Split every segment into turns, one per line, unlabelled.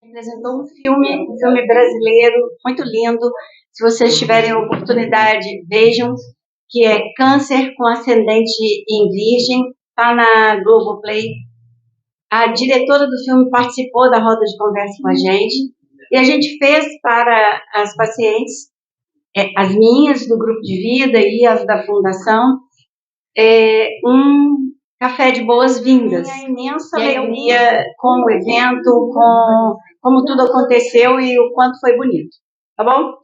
Apresentou um filme brasileiro muito lindo. Se vocês tiverem a oportunidade, vejam, que é Câncer com Ascendente em Virgem, está na Globoplay. A diretora do filme participou da roda de conversa com a gente, e a gente fez para as pacientes, as minhas do grupo de vida e as da fundação, um café de boas-vindas. A imensa alegria com o evento, com como tudo aconteceu e o quanto foi bonito. Tá bom?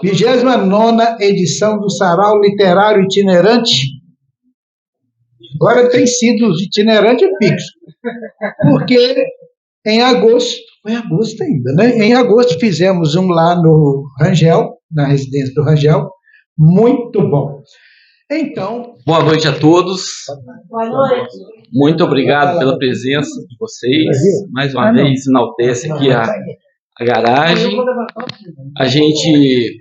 29ª edição do Sarau Literário Itinerante. Agora tem sido itinerante fixo, porque em agosto, foi agosto ainda, né? Em agosto fizemos um lá no Rangel, na residência do Rangel, muito bom. Então...
Boa noite a todos.
Boa noite.
Muito obrigado pela presença de vocês. Mais uma vez, enaltece aqui a garagem. A gente,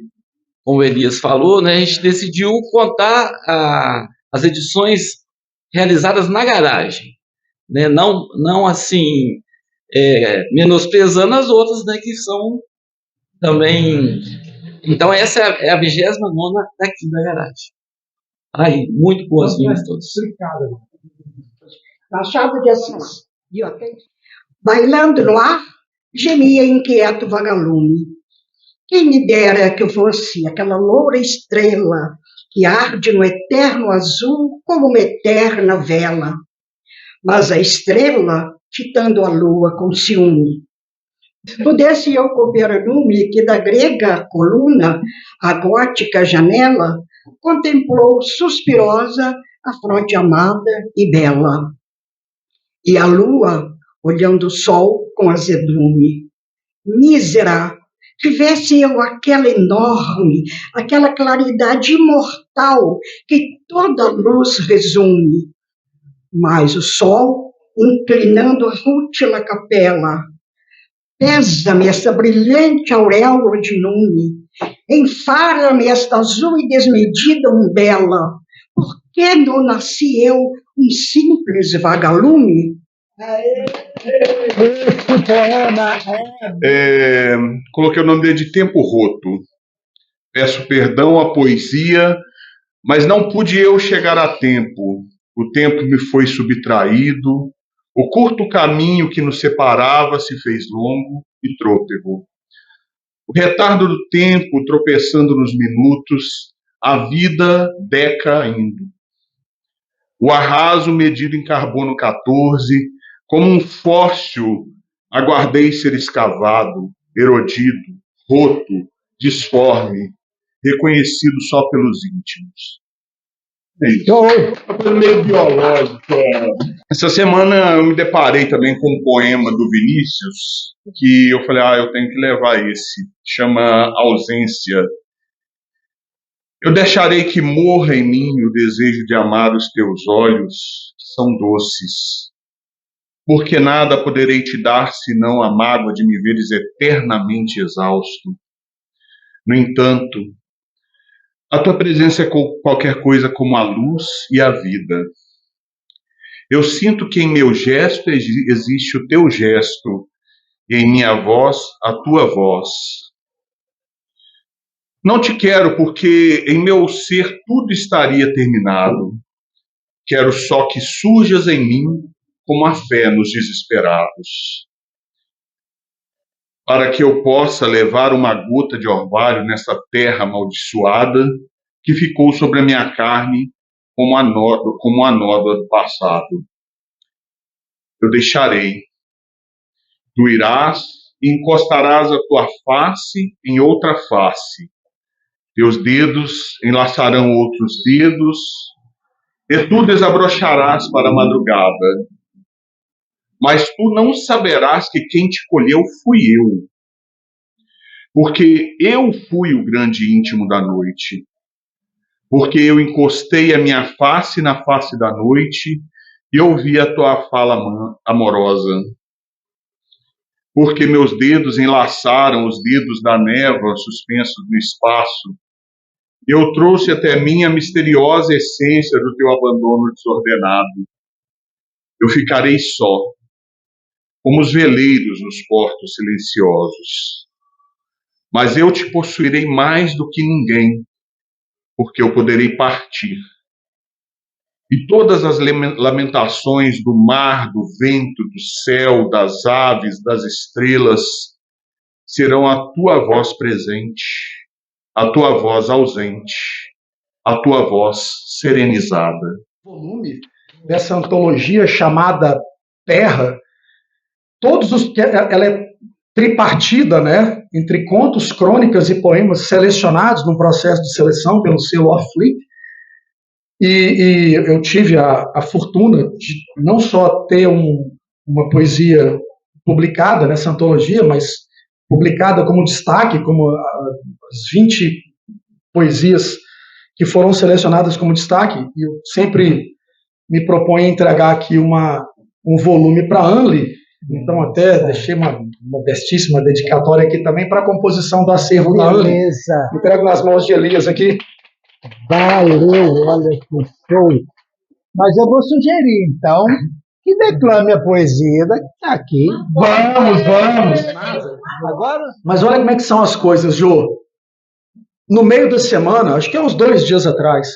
como o Elias falou, né, a gente decidiu contar as edições realizadas na garagem, né? Não assim, menosprezando as outras, né, que são também... Então, essa é a 29ª daqui da garagem. Aí, muito boas-vindas a todos.
Machado de Assis. Bailando no ar, gemia inquieto vagalume. Quem me dera que eu fosse aquela loura estrela que arde no eterno azul como uma eterna vela. Mas a estrela, fitando a lua com ciúme. Pudesse eu copiar nume que da grega coluna a gótica janela contemplou suspirosa a fronte amada e bela. E a lua, olhando o sol com azedume. Mísera, tivesse eu aquela enorme, aquela claridade imortal que toda luz resume. Mas o sol, inclinando a rútila capela, pesa-me esta brilhante auréola de nume, enfara-me esta azul e desmedida umbela. Por que não nasci eu um simples vagalume?
Coloquei o nome dele de Tempo Roto. Peço perdão à poesia, mas não pude eu chegar a tempo. O tempo me foi subtraído. O curto caminho que nos separava se fez longo e trôpego. O retardo do tempo tropeçando nos minutos, a vida decaindo. O arraso medido em carbono 14, como um fóssil, aguardei ser escavado, erodido, roto, disforme, reconhecido só pelos íntimos. É isso. Uma coisa meio biológica. Essa semana eu me deparei também com um poema do Vinícius, que eu falei, eu tenho que levar esse. Chama Ausência. Eu deixarei que morra em mim o desejo de amar os teus olhos, que são doces. Porque nada poderei te dar senão a mágoa de me veres eternamente exausto. No entanto, a tua presença é qualquer coisa como a luz e a vida. Eu sinto que em meu gesto existe o teu gesto, e em minha voz, a tua voz. Não te quero porque em meu ser tudo estaria terminado. Quero só que surjas em mim como a fé nos desesperados. Para que eu possa levar uma gota de orvalho nessa terra amaldiçoada que ficou sobre a minha carne como a nódoa do passado. Eu deixarei. Tu irás e encostarás a tua face em outra face. Teus dedos enlaçarão outros dedos, e tu desabrocharás para a madrugada. Mas tu não saberás que quem te colheu fui eu, porque eu fui o grande íntimo da noite, porque eu encostei a minha face na face da noite e ouvi a tua fala amorosa, porque meus dedos enlaçaram os dedos da névoa suspensos no espaço. Eu trouxe até mim a misteriosa essência do teu abandono desordenado. Eu ficarei só. como os veleiros nos portos silenciosos. Mas eu te possuirei mais do que ninguém, porque eu poderei partir. E todas as lamentações do mar, do vento, do céu, das aves, das estrelas, serão a tua voz presente, a tua voz ausente, a tua voz serenizada.
O volume dessa antologia chamada Terra, ela é tripartida, né, entre contos, crônicas e poemas selecionados num processo de seleção pelo selo Orflip. E eu tive a fortuna de não só ter uma poesia publicada nessa antologia, mas publicada como destaque, como as 20 poesias que foram selecionadas como destaque. E eu sempre me proponho a entregar aqui um volume para a Anli, então até deixei uma modestíssima dedicatória aqui também para a composição do acervo da Anli. Entrego nas mãos de Elias aqui.
Valeu, olha que show. Mas eu vou sugerir, então, que declame a poesia aqui.
Vamos.
Agora?
Mas olha como é que são as coisas, Jô. No meio da semana, acho que é uns 2 dias atrás,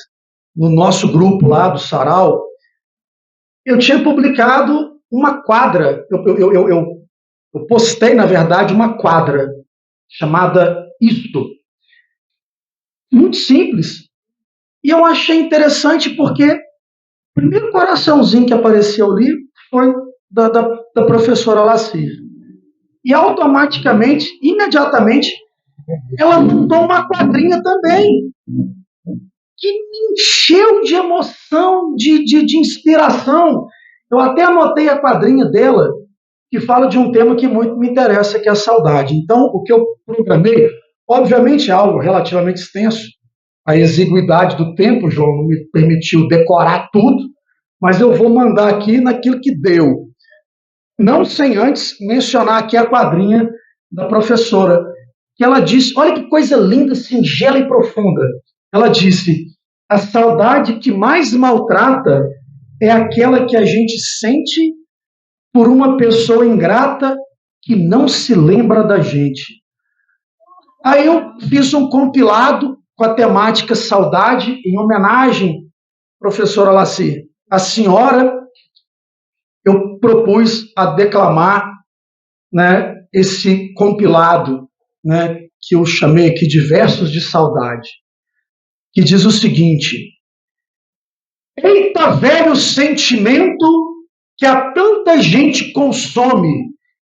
no nosso grupo lá do Sarau, eu tinha publicado uma quadra. Eu postei, na verdade, uma quadra chamada Isto. Muito simples. E eu achei interessante porque o primeiro coraçãozinho que apareceu ali foi da professora Lacir. E automaticamente, imediatamente, ela mandou uma quadrinha também, que me encheu de emoção, de inspiração. Eu até anotei a quadrinha dela, que fala de um tema que muito me interessa, que é a saudade. Então, o que eu programei, obviamente é algo relativamente extenso. A exiguidade do tempo, João, não me permitiu decorar tudo, mas eu vou mandar aqui naquilo que deu. Não sem antes mencionar aqui a quadrinha da professora, que ela disse, olha que coisa linda, singela e profunda. Ela disse, a saudade que mais maltrata é aquela que a gente sente por uma pessoa ingrata que não se lembra da gente. Aí eu fiz um compilado com a temática saudade, em homenagem, professora Lacir. A senhora, eu propus a declamar, né, esse compilado, né, que eu chamei aqui de Versos de Saudade, que diz o seguinte: eita velho sentimento que a tanta gente consome,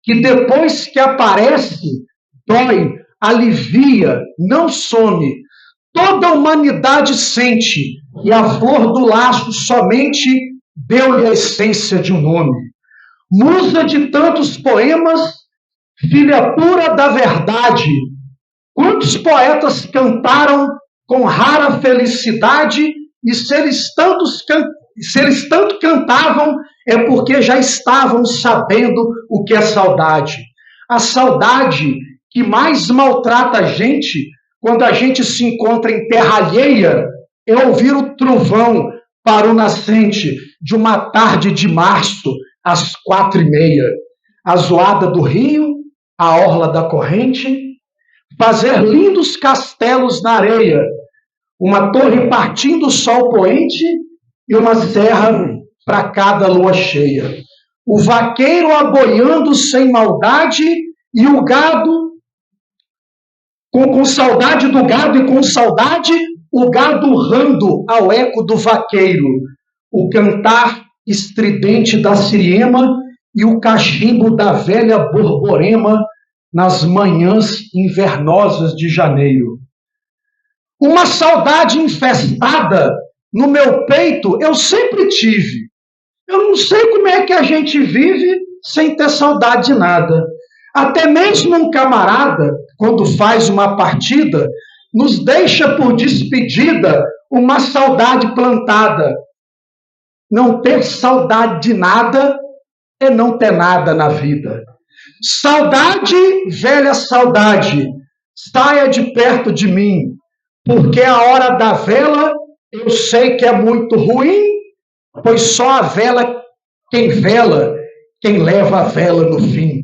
que depois que aparece, dói, alivia, não some. Toda a humanidade sente, e a flor do laço somente deu-lhe a essência de um nome. Musa de tantos poemas, filha pura da verdade, quantos poetas cantaram com rara felicidade, e se eles tanto cantavam, é porque já estavam sabendo o que é saudade. A saudade que mais maltrata a gente, quando a gente se encontra em terra alheia, é ouvir o trovão para o nascente de uma tarde de março, às 4h30. A zoada do rio, a orla da corrente, fazer lindos castelos na areia, uma torre partindo o sol poente e uma serra para cada lua cheia. O vaqueiro aboiando sem maldade e o gado com saudade do gado e com saudade o gado urrando ao eco do vaqueiro, o cantar estridente da siriema e o cachimbo da velha borborema nas manhãs invernosas de janeiro. Uma saudade infestada no meu peito eu sempre tive. Eu não sei como é que a gente vive sem ter saudade de nada. Até mesmo um camarada, quando faz uma partida, nos deixa por despedida uma saudade plantada. Não ter saudade de nada é não ter nada na vida. Saudade, velha saudade, saia de perto de mim, porque a hora da vela eu sei que é muito ruim, pois só a vela quem vela, quem leva a vela no fim.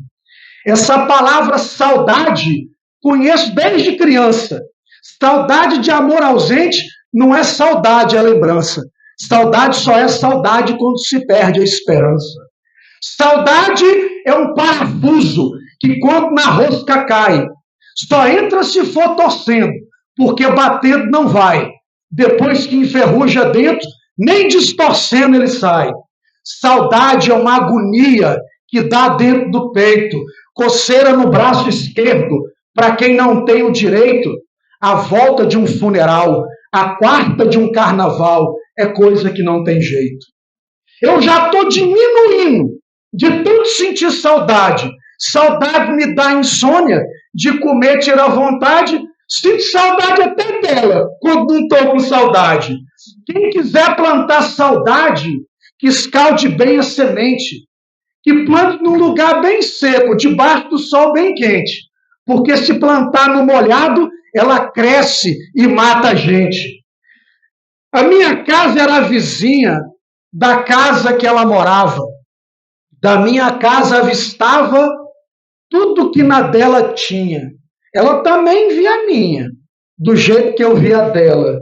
Essa palavra saudade conheço desde criança. Saudade de amor ausente não é saudade, é lembrança. Saudade só é saudade quando se perde a esperança. Saudade é um parafuso que quando na rosca cai, só entra se for torcendo, porque batendo não vai. Depois que enferruja dentro, nem distorcendo ele sai. Saudade é uma agonia que dá dentro do peito, coceira no braço esquerdo, para quem não tem o direito, a volta de um funeral, a quarta de um carnaval, é coisa que não tem jeito. Eu já estou diminuindo de tanto sentir saudade. Saudade me dá insônia, de comer tira vontade. Sinto saudade até dela, quando não estou com saudade. Quem quiser plantar saudade, que escalde bem a semente, que plante num lugar bem seco, debaixo do sol bem quente, porque se plantar no molhado, ela cresce e mata a gente. A minha casa era a vizinha da casa que ela morava. Da minha casa avistava tudo que na dela tinha. Ela também via a minha, do jeito que eu via a dela.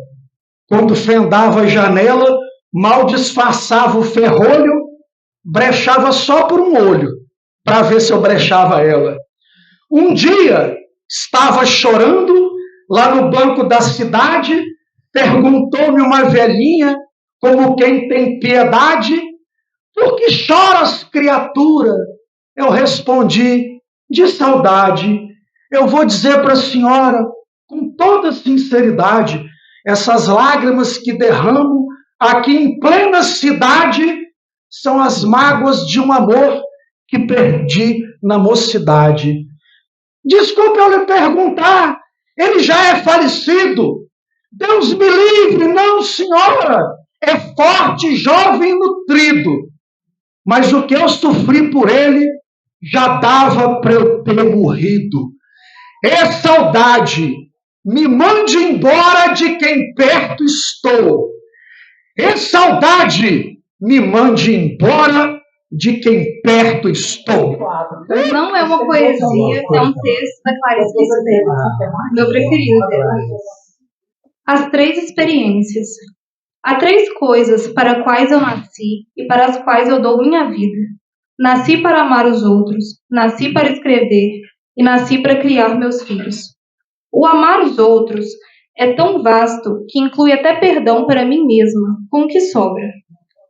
Quando fendava a janela, mal disfarçava o ferrolho, brechava só por um olho, para ver se eu brechava ela. Um dia, estava chorando lá no banco da cidade, perguntou-me uma velhinha, como quem tem piedade, por que choras, criatura? Eu respondi, de saudade. Eu vou dizer para a senhora, com toda sinceridade, essas lágrimas que derramo aqui em plena cidade são as mágoas de um amor que perdi na mocidade. Desculpe eu lhe perguntar, ele já é falecido? Deus me livre, não, senhora. É forte, jovem e nutrido. Mas o que eu sofri por ele já dava para eu ter morrido. É saudade, me mande embora de quem perto estou. É saudade, me mande embora de quem perto estou.
Não é uma poesia, é um texto da Clarice Lispector, meu preferido dela. As 3 experiências. Há 3 coisas para as quais eu nasci e para as quais eu dou minha vida. Nasci para amar os outros, nasci para escrever e nasci para criar meus filhos. O amar os outros é tão vasto que inclui até perdão para mim mesma, com o que sobra.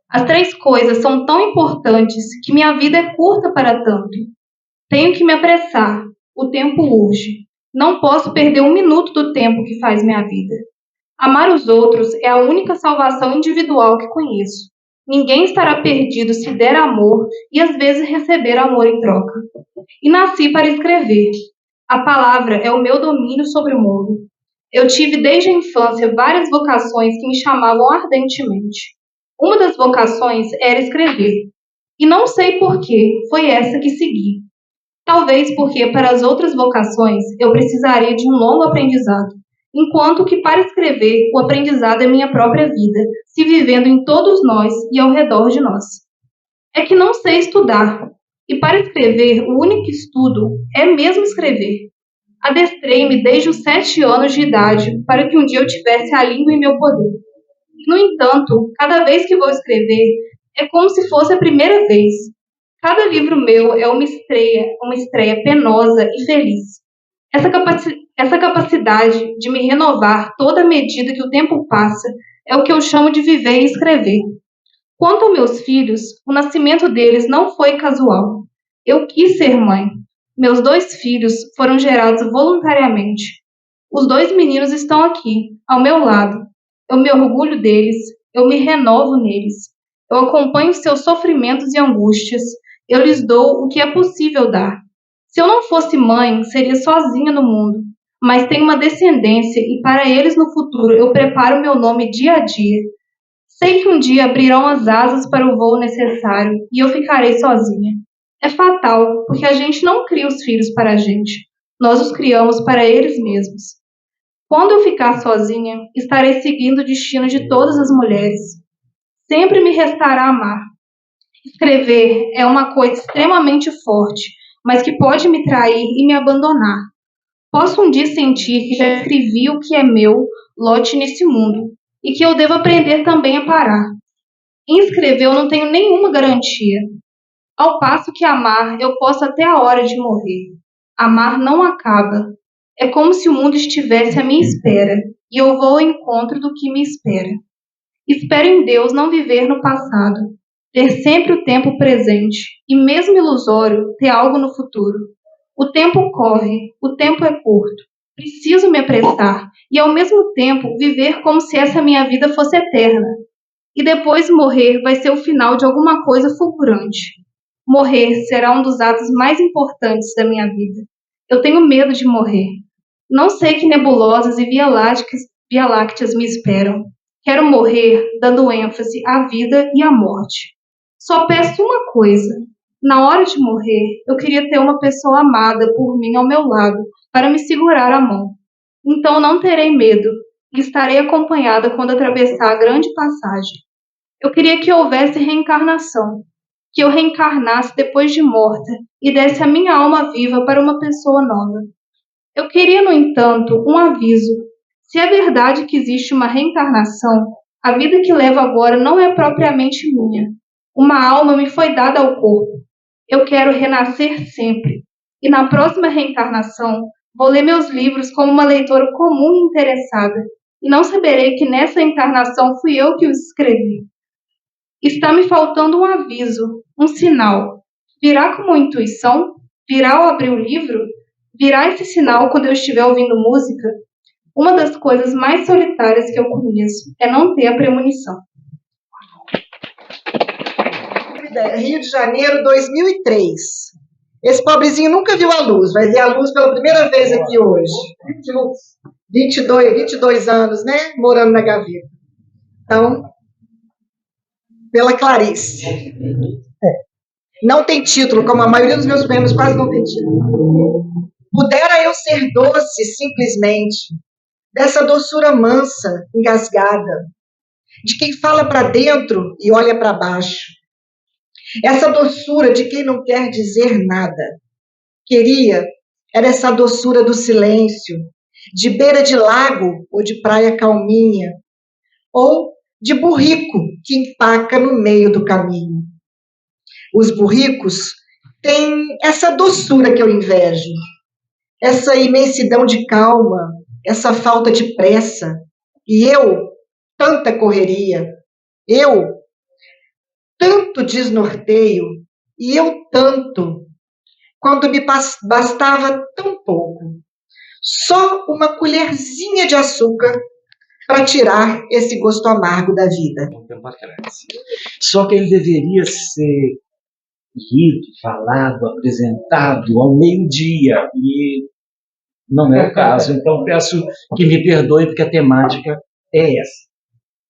As 3 coisas são tão importantes que minha vida é curta para tanto. Tenho que me apressar, o tempo urge. Não posso perder um minuto do tempo que faz minha vida. Amar os outros é a única salvação individual que conheço. Ninguém estará perdido se der amor e às vezes receber amor em troca. E nasci para escrever. A palavra é o meu domínio sobre o mundo. Eu tive desde a infância várias vocações que me chamavam ardentemente. Uma das vocações era escrever. E não sei por que foi essa que segui. Talvez porque para as outras vocações eu precisaria de um longo aprendizado, enquanto que para escrever o aprendizado é minha própria vida, se vivendo em todos nós e ao redor de nós. É que não sei estudar, e para escrever o único estudo é mesmo escrever. Adestrei-me desde os 7 anos de idade para que um dia eu tivesse a língua em meu poder. No entanto, cada vez que vou escrever, é como se fosse a primeira vez. Cada livro meu é uma estreia penosa e feliz. Essa capacidade de me renovar toda medida que o tempo passa é o que eu chamo de viver e escrever. Quanto aos meus filhos, o nascimento deles não foi casual. Eu quis ser mãe. Meus 2 filhos foram gerados voluntariamente. Os 2 meninos estão aqui, ao meu lado. Eu me orgulho deles, eu me renovo neles. Eu acompanho seus sofrimentos e angústias. Eu lhes dou o que é possível dar. Se eu não fosse mãe, seria sozinha no mundo. Mas tenho uma descendência e para eles no futuro eu preparo meu nome dia a dia. Sei que um dia abrirão as asas para o voo necessário e eu ficarei sozinha. É fatal, porque a gente não cria os filhos para a gente. Nós os criamos para eles mesmos. Quando eu ficar sozinha, estarei seguindo o destino de todas as mulheres. Sempre me restará amar. Escrever é uma coisa extremamente forte, mas que pode me trair e me abandonar. Posso um dia sentir que já escrevi o que é meu lote nesse mundo e que eu devo aprender também a parar. Em escrever eu não tenho nenhuma garantia. Ao passo que amar, eu posso até a hora de morrer. Amar não acaba. É como se o mundo estivesse à minha espera e eu vou ao encontro do que me espera. Espero em Deus não viver no passado, ter sempre o tempo presente e, mesmo ilusório, ter algo no futuro. O tempo corre, o tempo é curto. Preciso me apressar e, ao mesmo tempo, viver como se essa minha vida fosse eterna. E depois morrer vai ser o final de alguma coisa fulgurante. Morrer será um dos atos mais importantes da minha vida. Eu tenho medo de morrer. Não sei que nebulosas e via-lácteas me esperam. Quero morrer dando ênfase à vida e à morte. Só peço uma coisa. Na hora de morrer, eu queria ter uma pessoa amada por mim ao meu lado, para me segurar a mão. Então não terei medo e estarei acompanhada quando atravessar a grande passagem. Eu queria que houvesse reencarnação, que eu reencarnasse depois de morta e desse a minha alma viva para uma pessoa nova. Eu queria, no entanto, um aviso. Se é verdade que existe uma reencarnação, a vida que levo agora não é propriamente minha. Uma alma me foi dada ao corpo. Eu quero renascer sempre. E na próxima reencarnação, vou ler meus livros como uma leitora comum e interessada. E não saberei que nessa encarnação fui eu que os escrevi. Está me faltando um aviso, um sinal. Virá como intuição? Virá ao abrir o livro? Virá esse sinal quando eu estiver ouvindo música? Uma das coisas mais solitárias que eu conheço é não ter a premonição.
Rio de Janeiro, 2003. Esse pobrezinho nunca viu a luz, vai ver a luz pela primeira vez aqui hoje. 22 anos, né? Morando na Gaveta. Então, pela Clarice. Não tem título, como a maioria dos meus poemas quase não tem título. Pudera eu ser doce, simplesmente, dessa doçura mansa, engasgada, de quem fala para dentro e olha para baixo. Essa doçura de quem não quer dizer nada. Queria, era essa doçura do silêncio, de beira de lago ou de praia calminha, ou de burrico que empaca no meio do caminho. Os burricos têm essa doçura que eu invejo, essa imensidão de calma, essa falta de pressa. E eu, tanta correria, eu, tanto desnorteio, e eu tanto, quando me bastava tão pouco, só uma colherzinha de açúcar para tirar esse gosto amargo da vida.
Só que ele deveria ser lido, falado, apresentado ao meio-dia, e não é o caso. Então peço que me perdoe, porque a temática é essa,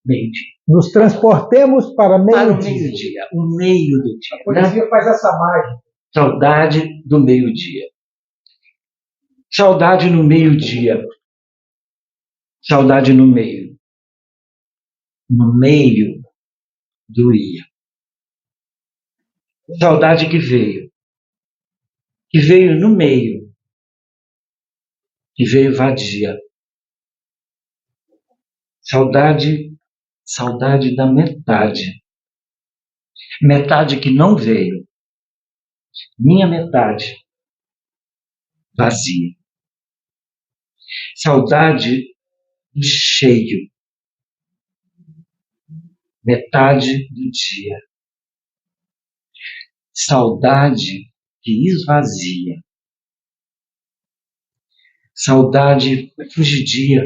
meio-dia.
Nos transportemos para
Para o
meio-dia.
meio-dia, o meio do dia.
A poesia faz essa mágica.
Saudade do meio-dia. Saudade no meio-dia. Saudade no meio. No meio doía. Saudade que veio. Que veio no meio. Que veio vadia. Saudade da metade. Metade que não veio. Minha metade vazia. Saudade do cheio. Metade do dia. Saudade que esvazia. Saudade fugidia,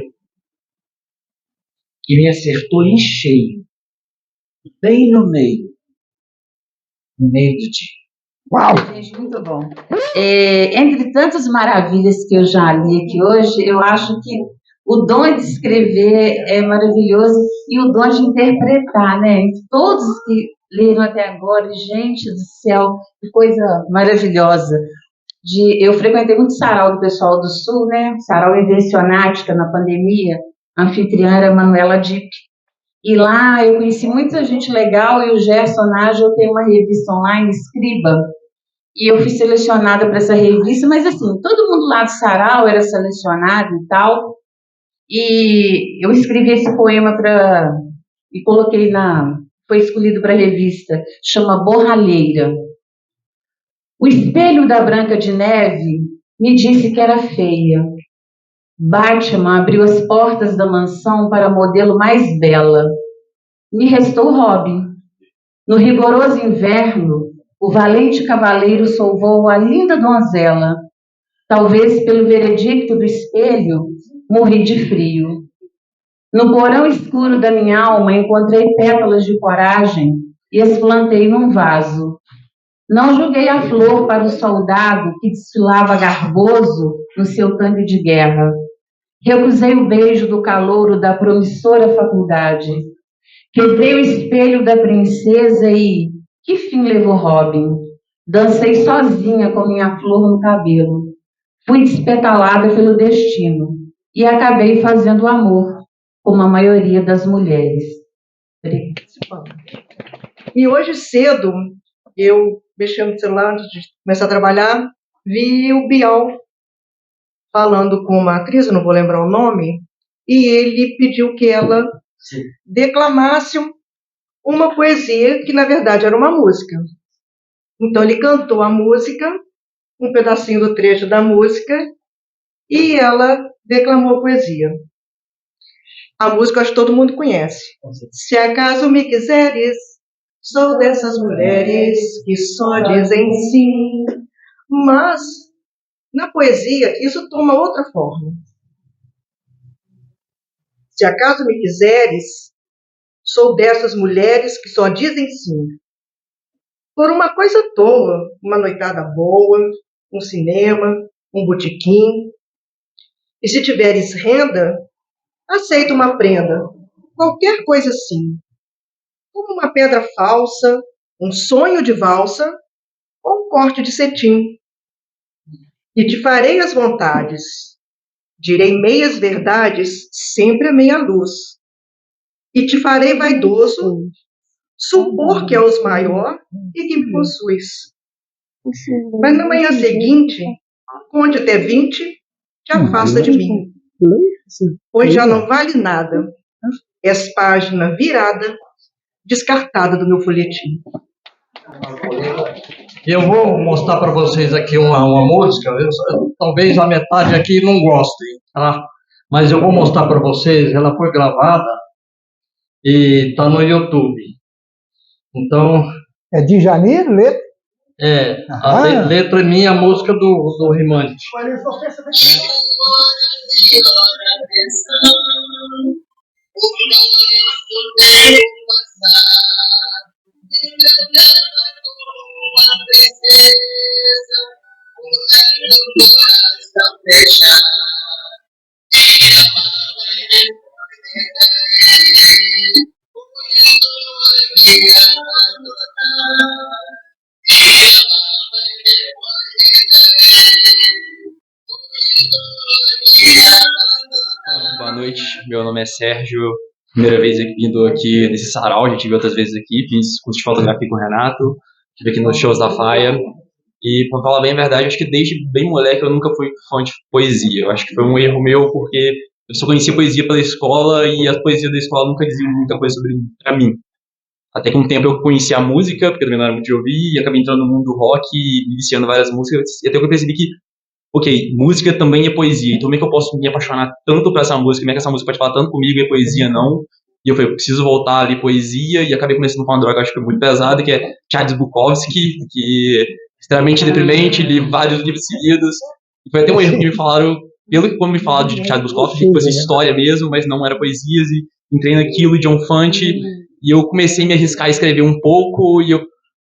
que me acertou em cheio, bem no meio do dia.
Uau!
Gente, muito bom. Entre tantas maravilhas que eu já li aqui hoje, eu acho que o dom de escrever é maravilhoso e o dom de interpretar, né? Todos que leram até agora, gente do céu, que coisa maravilhosa. Eu frequentei muito sarau do pessoal do Sul, né? Sarau inversionática na pandemia. A anfitriã era Manuela Dipp. E lá eu conheci muita gente legal, e o Gerson Nágio tem uma revista online, Escriba, e eu fui selecionada para essa revista, mas assim, todo mundo lá do Sarau era selecionado e tal, e eu escrevi esse poema e coloquei foi escolhido para a revista, chama Borralheira. O espelho da Branca de Neve me disse que era feia. Batman abriu as portas da mansão para a modelo mais bela. Me restou Robin. No rigoroso inverno, o valente cavaleiro salvou a linda donzela. Talvez pelo veredicto do espelho, morri de frio. No porão escuro da minha alma, encontrei pétalas de coragem e as plantei num vaso. Não joguei a flor para o soldado que desfilava garboso no seu tanque de guerra. Recusei o beijo do calouro da promissora faculdade. Quebrei o espelho da princesa e que fim levou Robin? Dancei sozinha com minha flor no cabelo. Fui despetalada pelo destino e acabei fazendo amor, como a maioria das mulheres.
E hoje cedo, eu, mexendo no celular antes de começar a trabalhar, vi o Bial falando com uma atriz, eu não vou lembrar o nome, e ele pediu que ela declamasse uma poesia que, na verdade, era uma música. Então, ele cantou a música, um pedacinho do trecho da música, e ela declamou a poesia. A música, acho que todo mundo conhece. Se acaso me quiseres, sou dessas mulheres que só dizem sim. Mas, na poesia, isso toma outra forma. Se acaso me quiseres, sou dessas mulheres que só dizem sim. Por uma coisa à toa, uma noitada boa, um cinema, um botequim. E se tiveres renda, aceita uma prenda, qualquer coisa assim. Como uma pedra falsa, um sonho de valsa ou um corte de cetim. E te farei as vontades, direi meias verdades, sempre a meia luz. E te farei vaidoso, supor que és maior e que me possuis. Mas na manhã seguinte, conte até 20, te afasta de mim. Pois já não vale nada. És página virada, descartada do meu folhetim.
Eu vou mostrar para vocês aqui uma música. Talvez a metade aqui não gostem, tá? Mas eu vou mostrar para vocês. Ela foi gravada e está no YouTube. Então...
É de Janeiro, letra?
É, a letra é minha, a música do Rimante.
Boa noite, meu nome é Sérgio. Primeira vez vindo aqui nesse sarau, já tive outras vezes aqui, fiz curso de fotografia com o Renato, estive aqui nos shows da Faia. E, pra falar bem a verdade, acho que desde bem moleque eu nunca fui fã de poesia. Eu acho que foi um erro meu, porque eu só conhecia poesia pela escola e as poesias da escola nunca diziam muita coisa sobre pra mim. Até que um tempo eu conheci a música, porque eu também não era muito de ouvir, e acabei entrando no mundo do rock e iniciando várias músicas, e até que eu percebi que, ok, música também é poesia, então como é que eu posso me apaixonar tanto por essa música, como é que essa música pode falar tanto comigo e a poesia não? E eu falei, eu preciso voltar ali poesia, e acabei começando com uma droga, acho que foi muito pesada, que é Charles Bukowski, que é extremamente deprimente, li vários livros seguidos, e foi até um erro que me falaram, quando me falaram de Charles Bukowski, que fosse história mesmo, mas não era poesias, e entrei naquilo, John Fante, e eu comecei a me arriscar a escrever um pouco,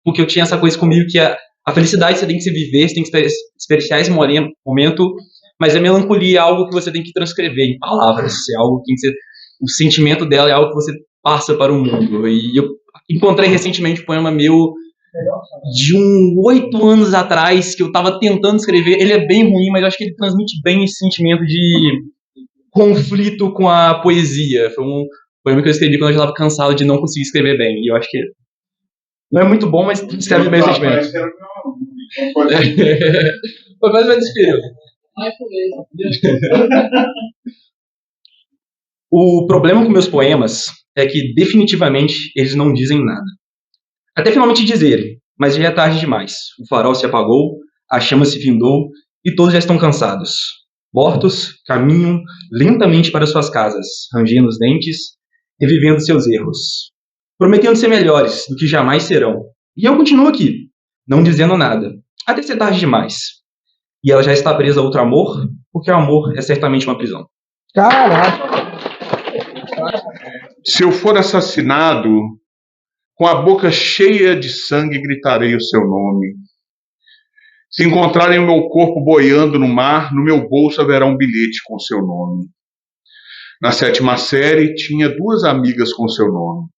porque eu tinha essa coisa comigo que a felicidade você tem que se viver, você tem que experienciar esse momento, mas a melancolia é algo que você tem que transcrever em palavras, é algo que o sentimento dela é algo que você passa para o mundo. E eu encontrei recentemente um poema meu de 8 anos atrás, que eu estava tentando escrever. Ele é bem ruim, mas eu acho que ele transmite bem esse sentimento de conflito com a poesia. Foi
Poema que eu escrevi quando eu já estava cansado de não conseguir escrever bem. E eu acho que não é muito bom, mas escreve bem o sentimento. Foi mais ou menos esse período. O problema com meus poemas é que definitivamente eles não dizem nada. Até finalmente dizerem, mas já é tarde demais. O farol se apagou, a chama se findou e todos já estão cansados. Mortos, caminham lentamente para suas casas, rangendo os dentes, revivendo seus erros, prometendo ser melhores do que jamais serão. E eu continuo aqui, não dizendo nada, até ser tarde demais. E ela já está presa a outro amor, porque o amor é certamente uma prisão.
Caraca!
Se eu for assassinado, com a boca cheia de sangue gritarei o seu nome. Se encontrarem o meu corpo boiando no mar, no meu bolso haverá um bilhete com o seu nome. Na 7ª série, tinha 2 amigas com seu nome.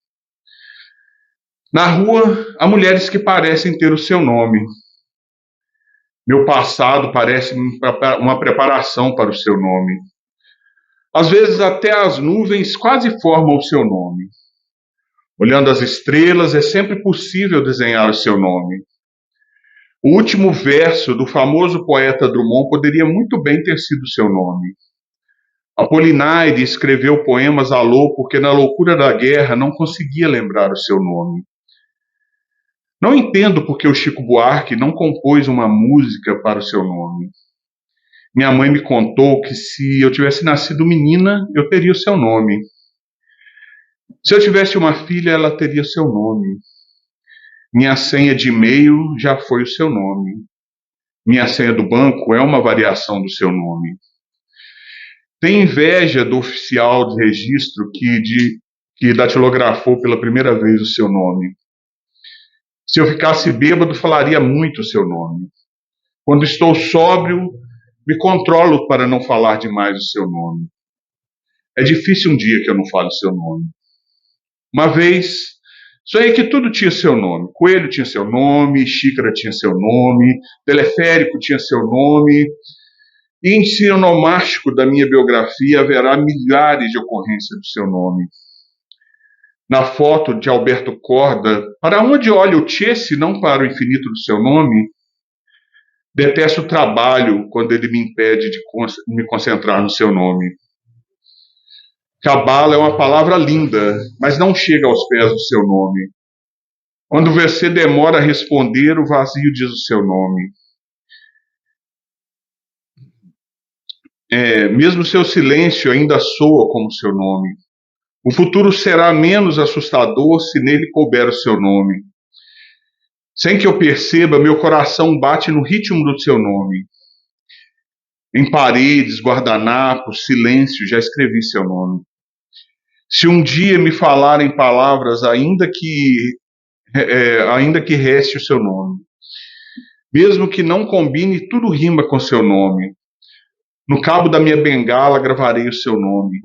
Na rua, há mulheres que parecem ter o seu nome. Meu passado parece uma preparação para o seu nome. Às vezes até as nuvens quase formam o seu nome. Olhando as estrelas, é sempre possível desenhar o seu nome. O último verso do famoso poeta Drummond poderia muito bem ter sido o seu nome. Apolinaire escreveu poemas à lua porque na loucura da guerra não conseguia lembrar o seu nome. Não entendo porque o Chico Buarque não compôs uma música para o seu nome. Minha mãe me contou que se eu tivesse nascido menina, eu teria o seu nome. Se eu tivesse uma filha, ela teria o seu nome. Minha senha de e-mail já foi o seu nome. Minha senha do banco é uma variação do seu nome. Tem inveja do oficial de registro que datilografou pela primeira vez o seu nome. Se eu ficasse bêbado, falaria muito o seu nome. Quando estou sóbrio, me controlo para não falar demais o seu nome. É difícil um dia que eu não fale o seu nome. Uma vez, sonhei que tudo tinha seu nome. Coelho tinha seu nome, xícara tinha seu nome, teleférico tinha seu nome. Índice onomástico da minha biografia haverá milhares de ocorrências do seu nome. Na foto de Alberto Corda, para onde olha o Tchê, se não para o infinito do seu nome? Detesto o trabalho quando ele me impede de me concentrar no seu nome. Cabala é uma palavra linda, mas não chega aos pés do seu nome. Quando você demora a responder, o vazio diz o seu nome. Mesmo seu silêncio ainda soa como seu nome. O futuro será menos assustador se nele couber o seu nome. Sem que eu perceba, meu coração bate no ritmo do seu nome. Em paredes, guardanapos, silêncio, já escrevi seu nome. Se um dia me falarem palavras, ainda que reste o seu nome. Mesmo que não combine, tudo rima com seu nome. No cabo da minha bengala gravarei o seu nome.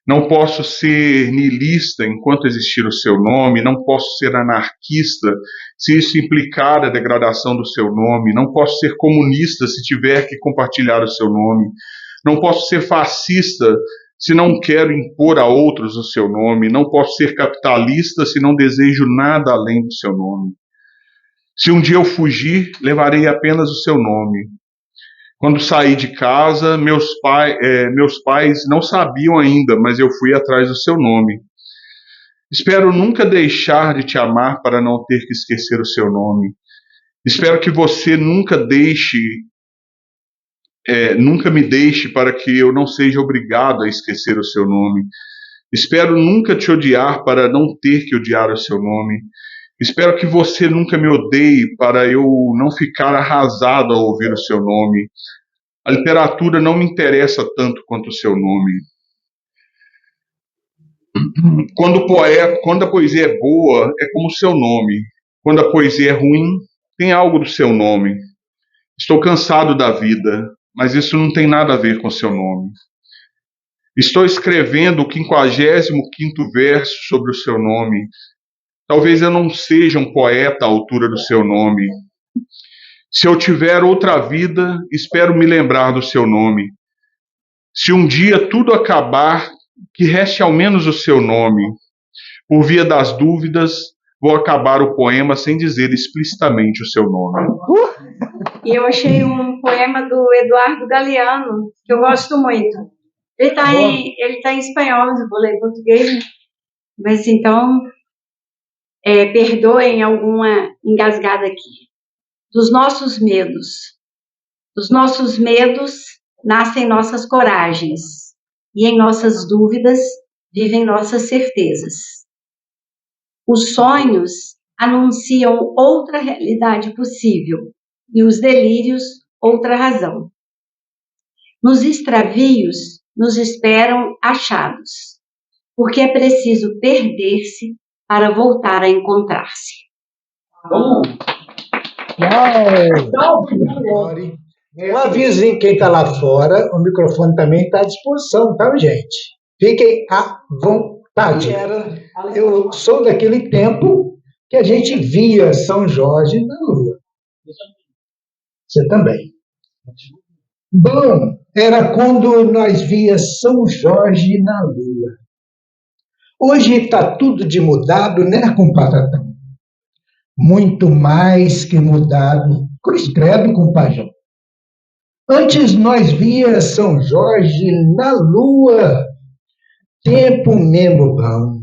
Não posso ser niilista enquanto existir o seu nome, não posso ser anarquista se isso implicar a degradação do seu nome, não posso ser comunista se tiver que compartilhar o seu nome, não posso ser fascista se não quero impor a outros o seu nome, não posso ser capitalista se não desejo nada além do seu nome. Se um dia eu fugir, levarei apenas o seu nome. Quando saí de casa, meus pais não sabiam ainda, mas eu fui atrás do seu nome. Espero nunca deixar de te amar para não ter que esquecer o seu nome. Espero que você nunca me deixe para que eu não seja obrigado a esquecer o seu nome. Espero nunca te odiar para não ter que odiar o seu nome. Espero que você nunca me odeie para eu não ficar arrasado ao ouvir o seu nome. A literatura não me interessa tanto quanto o seu nome. Quando a poesia é boa, é como o seu nome. Quando a poesia é ruim, tem algo do seu nome. Estou cansado da vida, mas isso não tem nada a ver com o seu nome. Estou escrevendo o 55º verso sobre o seu nome. Talvez eu não seja um poeta à altura do seu nome. Se eu tiver outra vida, espero me lembrar do seu nome. Se um dia tudo acabar, que reste ao menos o seu nome. Por via das dúvidas, vou acabar o poema sem dizer explicitamente o seu nome.
E eu achei um poema do Eduardo Galeano, que eu gosto muito. Ele tá em espanhol, mas eu vou ler em português, né? Mas então, perdoem alguma engasgada aqui. Dos nossos medos nascem nossas coragens, e em nossas dúvidas vivem nossas certezas. Os sonhos anunciam outra realidade possível, e os delírios outra razão. Nos extravios nos esperam achados, porque é preciso perder-se para voltar a encontrar-se.
Um avisinho, quem está lá fora, o microfone também está à disposição, tá, gente? Fiquem à vontade. Eu sou daquele tempo que a gente via São Jorge na lua. Você também. Bom, era quando nós via São Jorge na lua. Hoje está tudo de mudado, né, comparatão? Muito mais que mudado. Cruz credo, compajão. Antes nós via São Jorge na lua, tempo mesmo bom.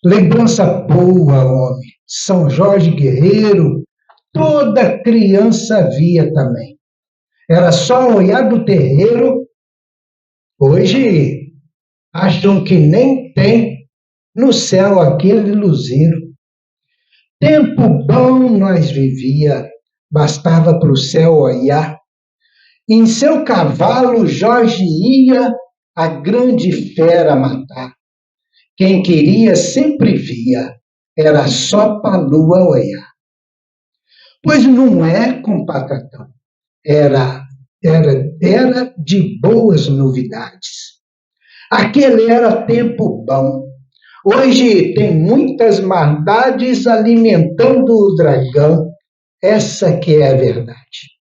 Lembrança boa, homem. São Jorge guerreiro, toda criança via também. Era só olhar do terreiro. Hoje acham que nem tem no céu aquele luzeiro. Tempo bom nós vivia, bastava pro céu olhar. Em seu cavalo Jorge ia a grande fera matar. Quem queria sempre via, era só pra lua olhar. Pois não é, compacatão, era de boas novidades. Aquele era tempo bom. Hoje tem muitas maldades alimentando o dragão. Essa que é a verdade.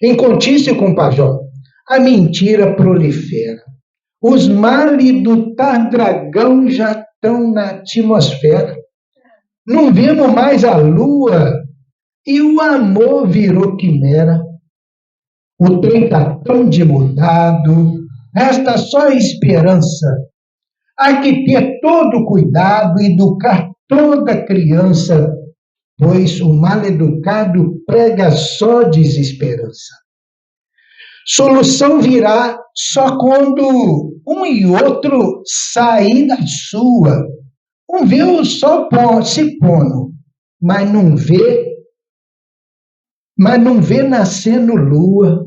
Em Contício, compajão, a mentira prolifera. Os males do tar dragão já estão na atmosfera. Não vemos mais a lua e o amor virou quimera. O trem está tão de mudado, resta só esperança. Há que ter todo cuidado e educar toda criança, pois o mal-educado prega só desesperança. Solução virá só quando um e outro sair da sua. Um vê o sol se pondo, mas não vê nascendo lua.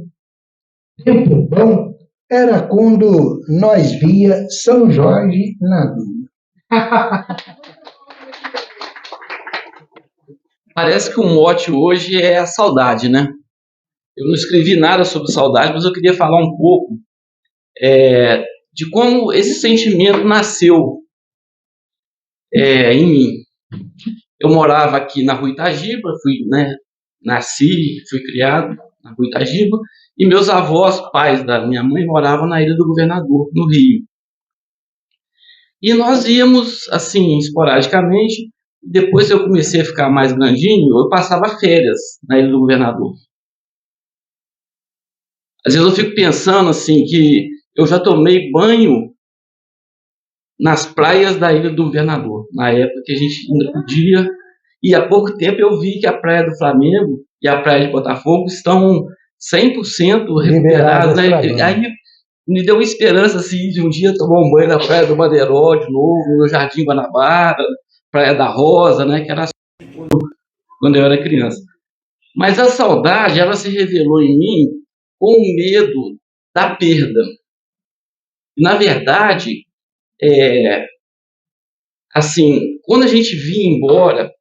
Tempo bom era quando nós via São Jorge na lua.
Parece que o mote hoje é a saudade, né? Eu não escrevi nada sobre saudade, mas eu queria falar um pouco de como esse sentimento nasceu em mim. Eu morava aqui na Rua Itagiba, nasci, fui criado na Rua Itagiba, e meus avós, pais da minha mãe, moravam na Ilha do Governador, no Rio. E nós íamos, assim, esporadicamente. Depois eu comecei a ficar mais grandinho, eu passava férias na Ilha do Governador. Às vezes eu fico pensando, assim, que eu já tomei banho nas praias da Ilha do Governador, na época que a gente ainda podia. E há pouco tempo eu vi que a Praia do Flamengo e a Praia de Botafogo estão 100% recuperadas, né? Aí me deu uma esperança, assim, de um dia tomar um banho na Praia do Madeiró de novo, no Jardim Guanabara, Praia da Rosa, né? Que era quando eu era criança. Mas a saudade, ela se revelou em mim com o medo da perda. Na verdade, assim, quando a gente vinha embora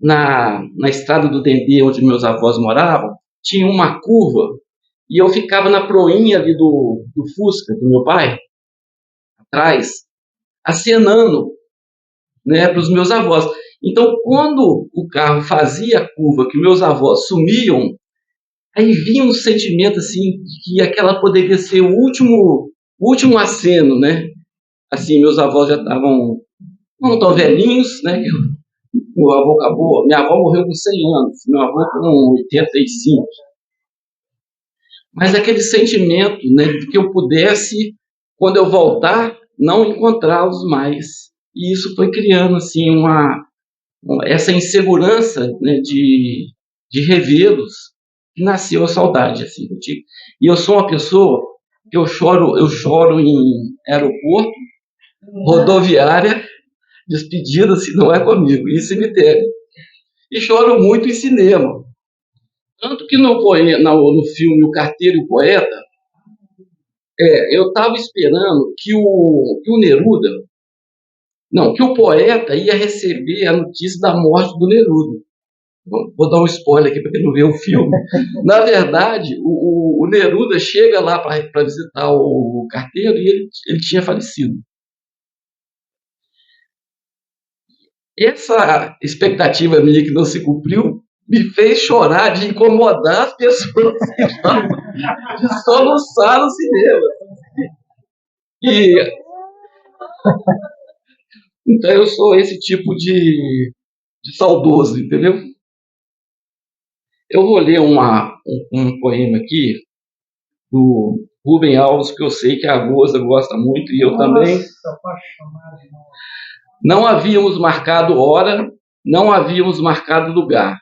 na estrada do Dendê, onde meus avós moravam, tinha uma curva e eu ficava na proinha ali do Fusca do meu pai, atrás, acenando, né, para os meus avós. Então, quando o carro fazia a curva, que meus avós sumiam, aí vinha um sentimento assim de que aquela poderia ser o último aceno, né? assim, meus avós já estavam não tão velhinhos, né? Meu avô acabou, minha avó morreu com 100 anos, meu avô com 85. Mas aquele sentimento, né, de que eu pudesse, quando eu voltar, não encontrá-los mais. E isso foi criando, assim, essa insegurança, né, de revê-los, que nasceu a saudade, assim, e eu sou uma pessoa que eu choro em aeroporto, rodoviária, despedida, se não é comigo, e cemitério. E choro muito em cinema. Tanto que no filme O Carteiro e o Poeta, eu estava esperando que o Neruda, não, que o poeta ia receber a notícia da morte do Neruda. Vou dar um spoiler aqui para quem não vê o filme. Na verdade, o Neruda chega lá para visitar o carteiro e ele tinha falecido. Essa expectativa minha que não se cumpriu me fez chorar de incomodar as pessoas de soluçar no cinema. Então eu sou esse tipo de saudoso, entendeu? Eu vou ler um poema aqui do Rubem Alves, que eu sei que a Goza gosta muito, e eu também. Não havíamos marcado hora, não havíamos marcado lugar.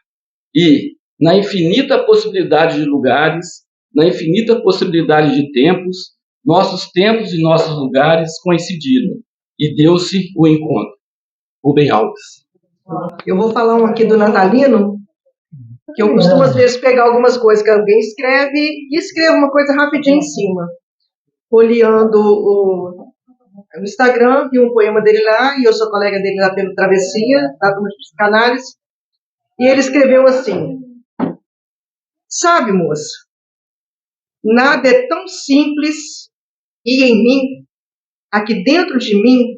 E, na infinita possibilidade de lugares, na infinita possibilidade de tempos, nossos tempos e nossos lugares coincidiram. E deu-se o encontro. Rubem Alves.
Eu vou falar um aqui do natalino, que eu costumo às vezes pegar algumas coisas que alguém escreve e escrevo uma coisa rapidinho em cima. Olhando o Instagram, vi um poema dele lá, e eu sou colega dele lá pelo Travessia, da turma de psicanálise, e ele escreveu assim: sabe, moça, nada é tão simples e em mim, aqui dentro de mim,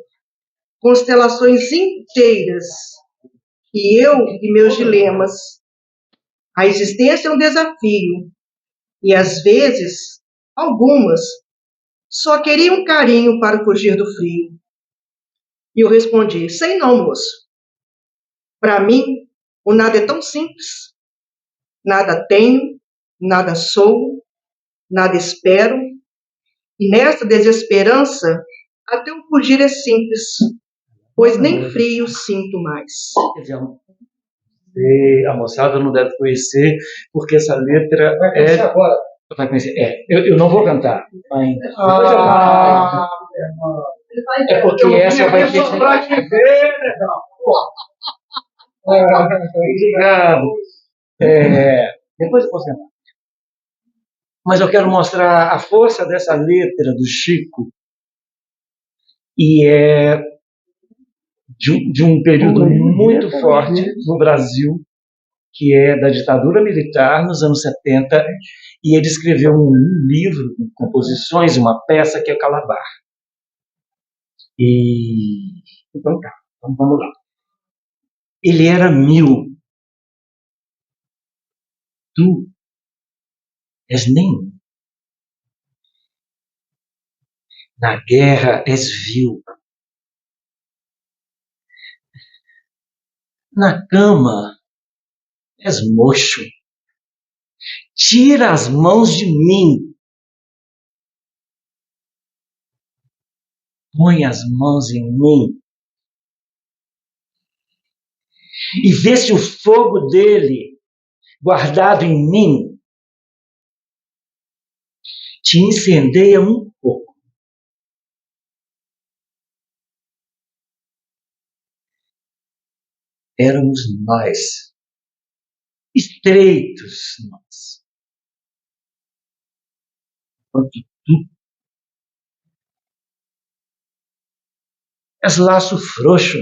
constelações inteiras, e eu e meus dilemas. A existência é um desafio, e às vezes, algumas, só queriam um carinho para fugir do frio. E eu respondi: sei não, moço. Para mim, o nada é tão simples. Nada tenho, nada sou, nada espero. E nessa desesperança, até o fugir é simples, pois nem frio sinto mais.
A moçada não deve conhecer, porque essa letra vai conhecer. Eu não vou cantar ainda. É porque essa vai ter. Obrigado. Depois eu posso cantar. Mas eu quero mostrar a força dessa letra do Chico, e é de um período muito forte no Brasil, que é da ditadura militar, nos anos 70, e ele escreveu um livro com composições, uma peça que é Calabar. Então tá, então vamos lá. Ele era 1000. Tu és nenhum. Na guerra és vil. Na cama és mocho. Tira as mãos de mim. Põe as mãos em mim. E vê se o fogo dele, guardado em mim, te incendeia um pouco. Éramos nós, estreitos nós. Enquanto tu és laço frouxo.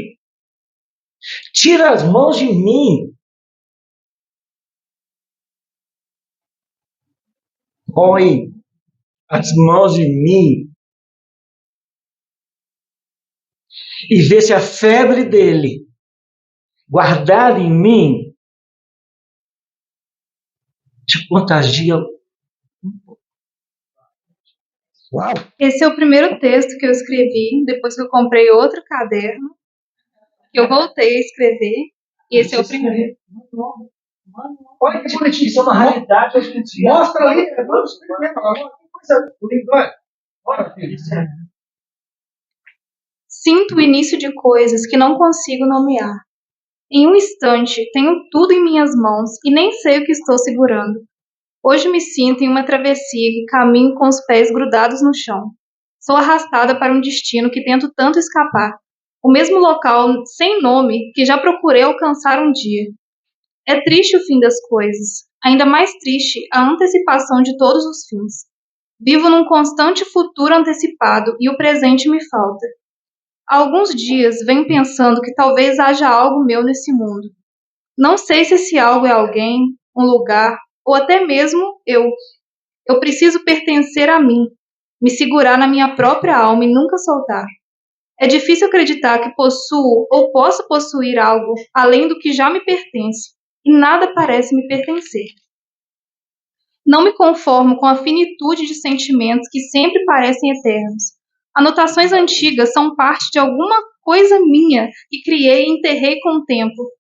Tira as mãos de mim. Põe as mãos em mim. E vê se a febre dele, guardada em mim, te contagia um pouco.
Uau!
Esse é o primeiro texto que eu escrevi, depois que eu comprei outro caderno, que eu voltei a escrever, e esse é o primeiro.
Olha que bonitinho, isso é uma raridade hoje em dia. Mostra ali, vamos experimentar. Coisa linda, olha, filho.
Sinto o início de coisas que não consigo nomear. Em um instante, tenho tudo em minhas mãos e nem sei o que estou segurando. Hoje me sinto em uma travessia que caminho com os pés grudados no chão. Sou arrastada para um destino que tento tanto escapar. O mesmo local sem nome que já procurei alcançar um dia. É triste o fim das coisas. Ainda mais triste a antecipação de todos os fins. Vivo num constante futuro antecipado e o presente me falta. Há alguns dias venho pensando que talvez haja algo meu nesse mundo. Não sei se esse algo é alguém, um lugar, ou até mesmo eu. Eu preciso pertencer a mim, me segurar na minha própria alma e nunca soltar. É difícil acreditar que possuo ou posso possuir algo além do que já me pertence, e nada parece me pertencer. Não me conformo com a finitude de sentimentos que sempre parecem eternos. Anotações antigas são parte de alguma coisa minha que criei e enterrei com o tempo.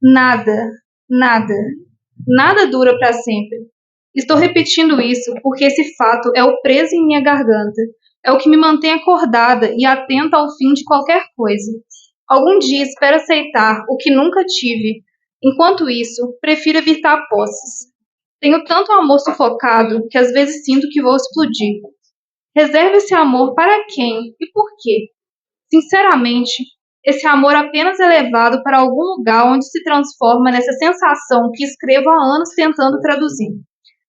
Nada, nada dura para sempre. Estou repetindo isso porque esse fato é o preso em minha garganta. É o que me mantém acordada e atenta ao fim de qualquer coisa. Algum dia espero aceitar o que nunca tive. Enquanto isso, prefiro evitar posses. Tenho tanto amor sufocado que às vezes sinto que vou explodir. Reservo esse amor para quem e por quê? Sinceramente, esse amor apenas é levado para algum lugar onde se transforma nessa sensação que escrevo há anos tentando traduzir.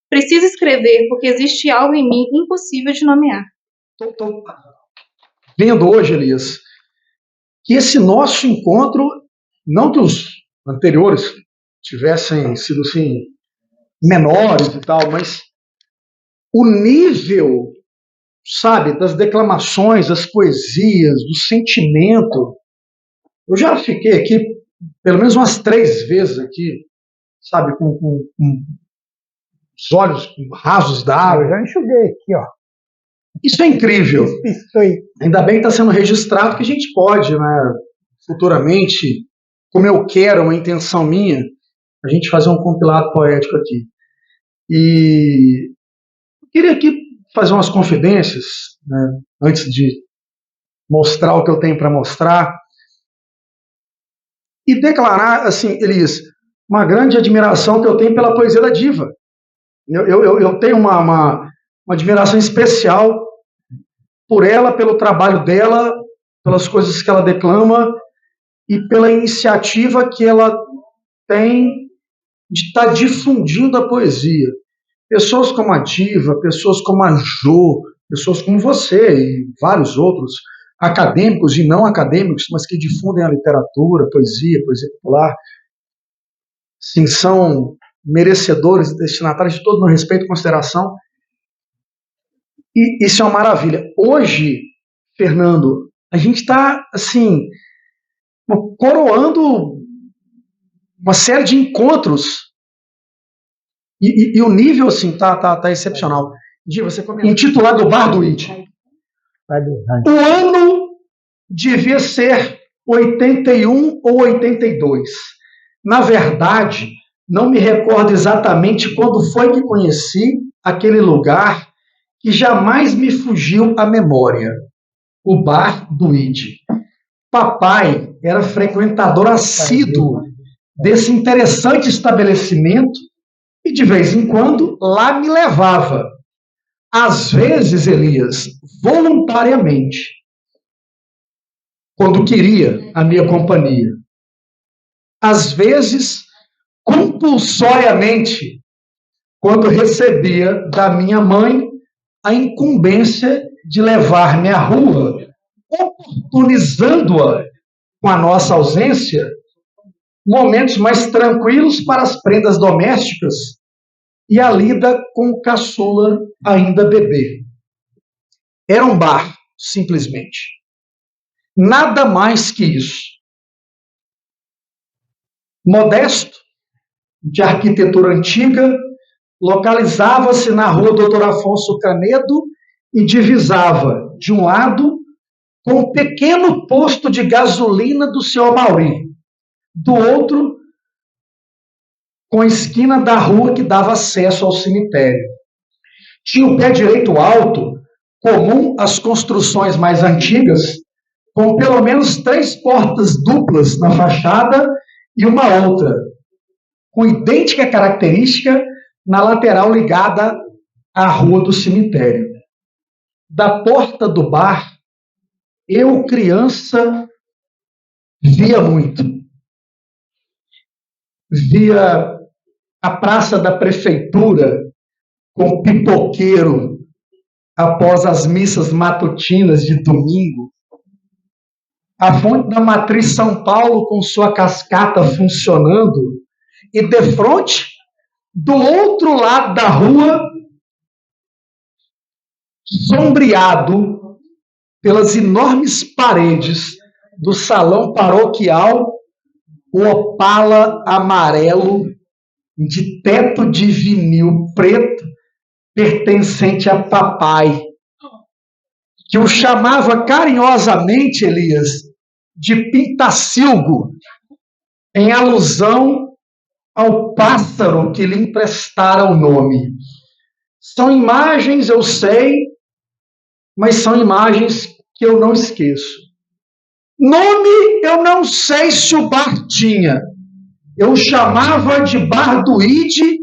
Preciso escrever porque existe algo em mim impossível de nomear.
Estou vendo hoje, Elias, que esse nosso encontro, não que os anteriores tivessem sido assim, menores e tal, mas o nível, sabe, das declamações, das poesias, do sentimento. Eu já fiquei aqui pelo menos umas 3 vezes aqui, sabe, com os olhos rasos d'água.
Eu já enxuguei aqui, ó.
Isso é incrível. Ainda bem que está sendo registrado que a gente pode, né, futuramente, como eu quero, uma intenção minha, a gente fazer um compilado poético aqui. E eu queria aqui fazer umas confidências, né, antes de mostrar o que eu tenho para mostrar, e declarar, assim, Elias, uma grande admiração que eu tenho pela poesia da diva. Eu tenho uma admiração especial por ela, pelo trabalho dela, pelas coisas que ela declama e pela iniciativa que ela tem de estar difundindo a poesia. Pessoas como a Diva, pessoas como a Jo, pessoas como você e vários outros, acadêmicos e não acadêmicos, mas que difundem a literatura, poesia popular, sim, são merecedores e destinatários de todo o meu respeito e consideração. E isso é uma maravilha. Hoje, Fernando, a gente está, assim, coroando uma série de encontros e o nível, assim, tá excepcional. Diva, você comentou. Intitulado Bar do It. O ano devia ser 81 ou 82. Na verdade, não me recordo exatamente quando foi que conheci aquele lugar que jamais me fugiu à memória, o Bar do It. Papai era frequentador assíduo desse interessante estabelecimento e, de vez em quando, lá me levava. Às vezes, Elias, voluntariamente, quando queria a minha companhia. Às vezes, compulsoriamente, quando recebia da minha mãe a incumbência de levar-me à rua, oportunizando-a, com a nossa ausência, momentos mais tranquilos para as prendas domésticas e a lida com o caçula ainda bebê. Era um bar, simplesmente. Nada mais que isso. Modesto, de arquitetura antiga, localizava-se na rua Doutor Afonso Canedo,
e divisava, de um lado, com o pequeno posto de gasolina do Sr. Mauri, do outro, com a esquina da rua que dava acesso ao cemitério. Tinha o pé direito alto, comum às construções mais antigas, com pelo menos 3 portas duplas na fachada e uma outra, com idêntica característica na lateral ligada à rua do cemitério. Da porta do bar, eu, criança, via muito. Via a praça da prefeitura com pipoqueiro após as missas matutinas de domingo. A fonte da Matriz São Paulo com sua cascata funcionando. E de frente, do outro lado da rua, sombreado pelas enormes paredes do salão paroquial, o Opala amarelo de teto de vinil preto pertencente a papai, que o chamava carinhosamente, Elias, de Pintacilgo, em alusão ao pássaro que lhe emprestara o nome. São imagens, eu sei, mas são imagens que eu não esqueço. Nome, eu não sei se o bar tinha. Eu chamava de Bar do Ide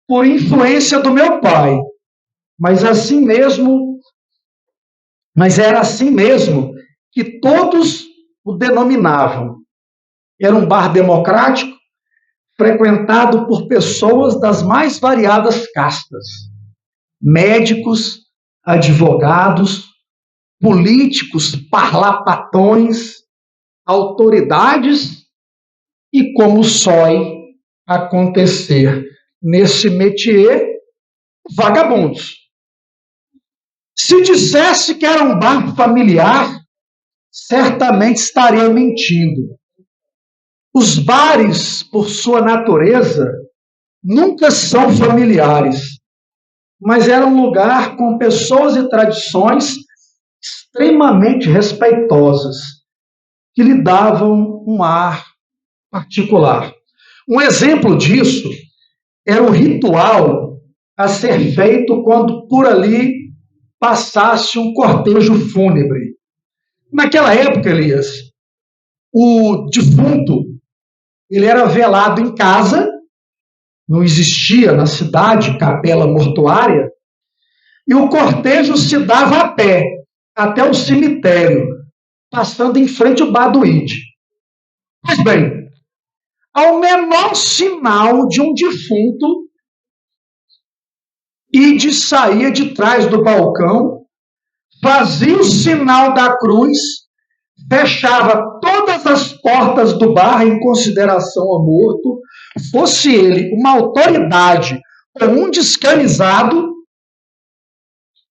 por influência do meu pai. Mas era assim mesmo que todos o denominavam. Era um bar democrático, frequentado por pessoas das mais variadas castas. Médicos, advogados, políticos, parlapatões, autoridades e, como sói acontecer nesse métier, vagabundos. Se dissesse que era um bar familiar, certamente estaria mentindo. Os bares, por sua natureza, nunca são familiares, mas era um lugar com pessoas e tradições extremamente respeitosas, que lhe davam um ar particular. Um exemplo disso era o ritual a ser feito quando por ali passasse um cortejo fúnebre. Naquela época, Elias, o defunto ele era velado em casa, não existia na cidade capela mortuária, e o cortejo se dava a pé até o cemitério, passando em frente ao Bar do Ide. Pois bem, ao menor sinal de um defunto, Ide saía de trás do balcão, fazia o sinal da cruz, fechava todas as portas do bar em consideração ao morto, fosse ele uma autoridade ou um descamisado,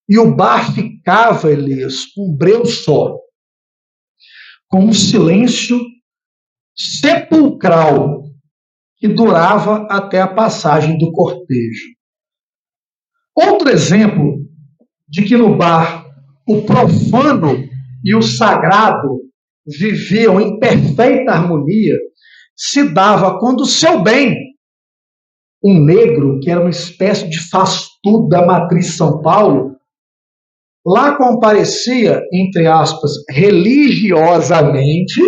e o bar ficava, Elias, um breu só, com um silêncio sepulcral que durava até a passagem do cortejo. Outro exemplo de que no bar o profano e o sagrado viviam em perfeita harmonia se dava quando o seu bem, um negro, que era uma espécie de faz-tudo da Matriz São Paulo, lá comparecia, entre aspas, religiosamente,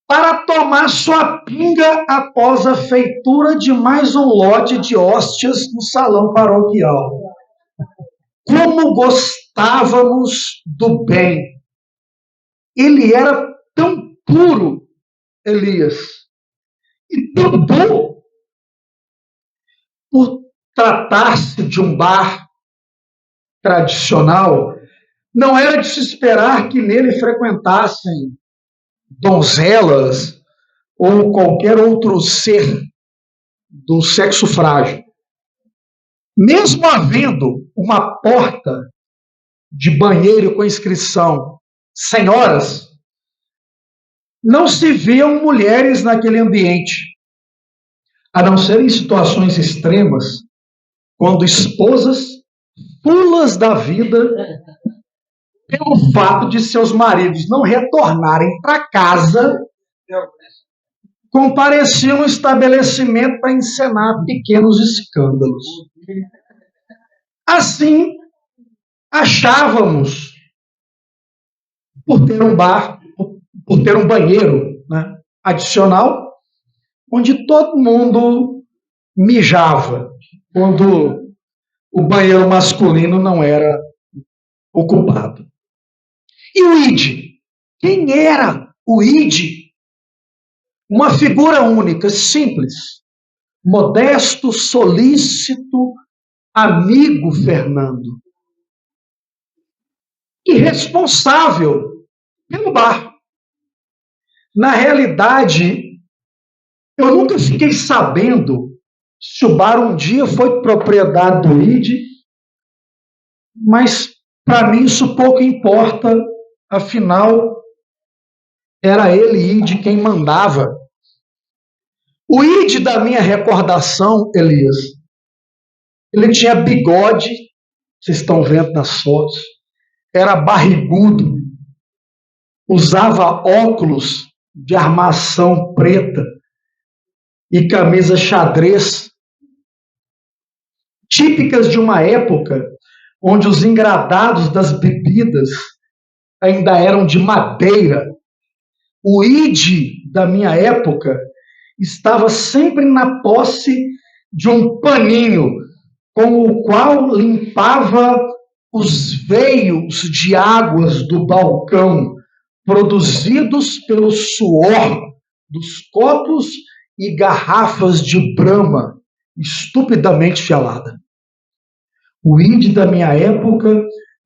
para tomar sua pinga após a feitura de mais um lote de hóstias no salão paroquial. Como gostávamos do bem! Ele era tão puro, Elias, e tão bom, por tratar-se de um bar tradicional, não era de se esperar que nele frequentassem donzelas ou qualquer outro ser do sexo frágil. Mesmo havendo uma porta de banheiro com inscrição senhoras, não se viam mulheres naquele ambiente, a não ser em situações extremas, quando esposas pulas da vida pelo fato de seus maridos não retornarem para casa, compareciam ao estabelecimento para encenar pequenos escândalos. Assim, achávamos, por ter um bar, por ter um banheiro, né, adicional, onde todo mundo mijava, quando o banheiro masculino não era ocupado. E o ID? Quem era o ID? Uma figura única, simples, modesto, solícito, amigo Fernando. E responsável pelo bar. Na realidade, eu nunca fiquei sabendo se o bar um dia foi propriedade do ID, mas para mim isso pouco importa, afinal, era ele, ID, quem mandava. O ID da minha recordação, Elias, ele tinha bigode, vocês estão vendo nas fotos, era barrigudo, usava óculos de armação preta e camisa xadrez, típicas de uma época onde os engradados das bebidas ainda eram de madeira. O ID da minha época estava sempre na posse de um paninho com o qual limpava os veios de águas do balcão, produzidos pelo suor dos copos e garrafas de Brahma, estupidamente gelada. O ID da minha época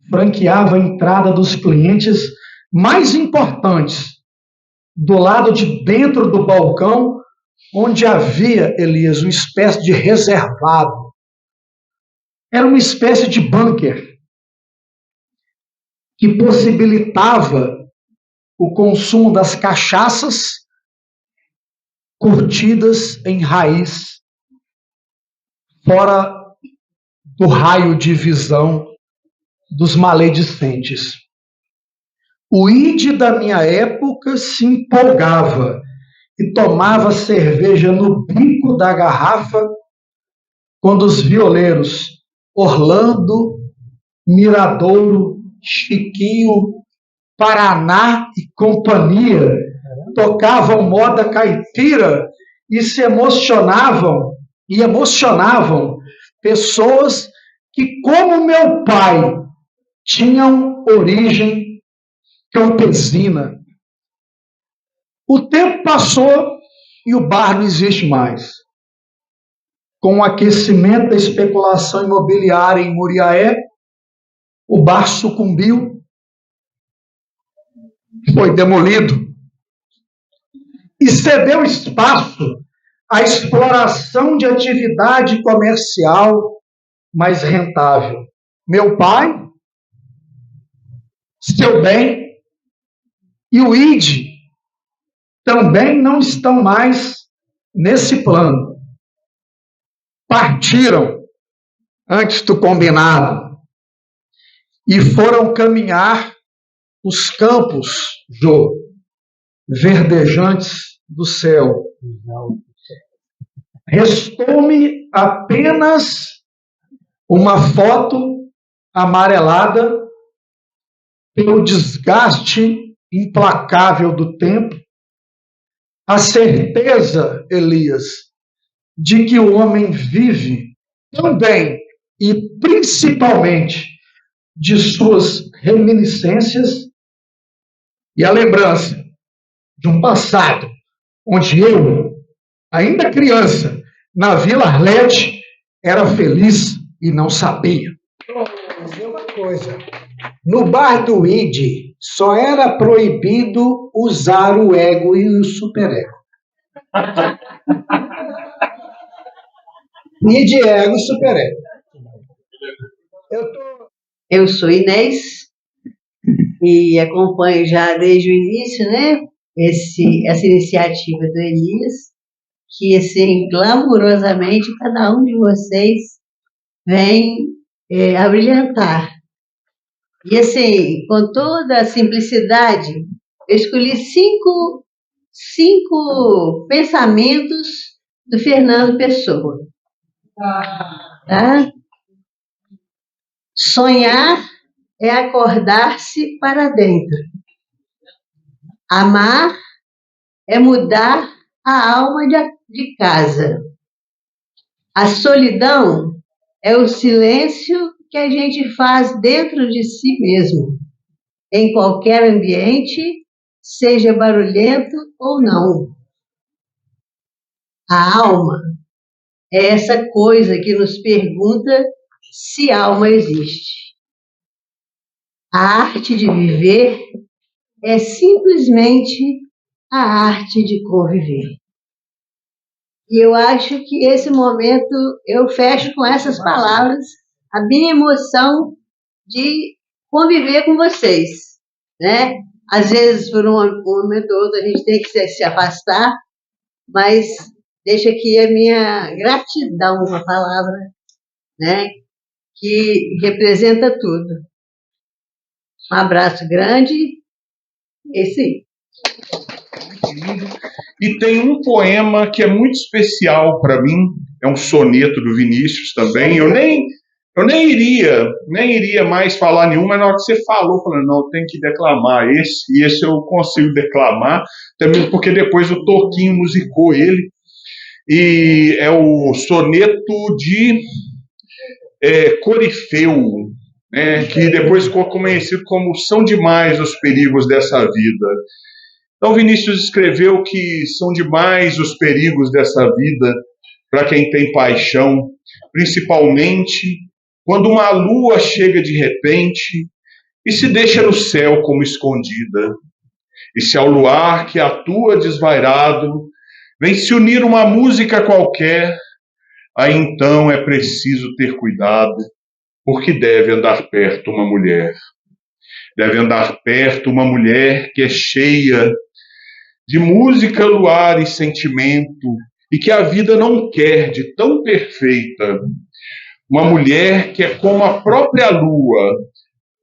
franqueava a entrada dos clientes mais importantes, do lado de dentro do balcão, onde havia, Elias, uma espécie de reservado. Era uma espécie de bunker que possibilitava o consumo das cachaças curtidas em raiz, fora do raio de visão dos maledicentes. O ID da minha época se empolgava e tomava cerveja no bico da garrafa quando os violeiros Orlando, Miradouro, Chiquinho, Paraná e companhia tocavam moda caipira e se emocionavam pessoas que, como meu pai, tinham origem campesina. O tempo passou e o bar não existe mais. Com o aquecimento da especulação imobiliária em Muriaé, o bar sucumbiu, foi demolido e cedeu espaço à exploração de atividade comercial mais rentável. Meu pai, seu bem e o ID também não estão mais nesse plano. Partiram antes do combinado e foram caminhar os campos, Jô, verdejantes do céu. Restou-me apenas uma foto amarelada pelo desgaste implacável do tempo, a certeza, Elias, de que o homem vive também e principalmente de suas reminiscências e a lembrança de um passado onde eu, ainda criança, na Vila Arlete, era feliz e não sabia.
Uma coisa, no bar do ID só era proibido usar o ego e o superego. ID, ego e superego.
Eu sou Inês e acompanho já desde o início, né, essa iniciativa do Elias, que assim, glamourosamente cada um de vocês vem a brilhantar. E assim, com toda a simplicidade, eu escolhi cinco pensamentos do Fernando Pessoa. Tá? Sonhar é acordar-se para dentro. Amar é mudar a alma de casa. A solidão é o silêncio que a gente faz dentro de si mesmo, em qualquer ambiente, seja barulhento ou não. A alma é essa coisa que nos pergunta se alma existe. A arte de viver é simplesmente a arte de conviver. E eu acho que esse momento eu fecho com essas palavras, a minha emoção de conviver com vocês, né? Às vezes, por um momento ou outro, a gente tem que se afastar, mas deixa aqui a minha gratidão, uma palavra, né? Que representa tudo. Um abraço grande, esse aí.
E tem um poema que é muito especial para mim, é um soneto do Vinícius também. Eu nem iria mais falar nenhum, mas na hora que você falou, eu falei, não, eu tenho que declamar esse eu consigo declamar, também porque depois o Toquinho musicou ele, e é o soneto de Corifeu, né, que depois ficou conhecido como São Demais os Perigos dessa Vida. Então, Vinícius escreveu que são demais os perigos dessa vida para quem tem paixão, principalmente quando uma lua chega de repente e se deixa no céu como escondida. E se ao luar que atua desvairado vem se unir uma música qualquer, aí então é preciso ter cuidado, porque deve andar perto uma mulher. Deve andar perto uma mulher que é cheia de música, luar e sentimento, e que a vida não quer de tão perfeita. Uma mulher que é como a própria lua,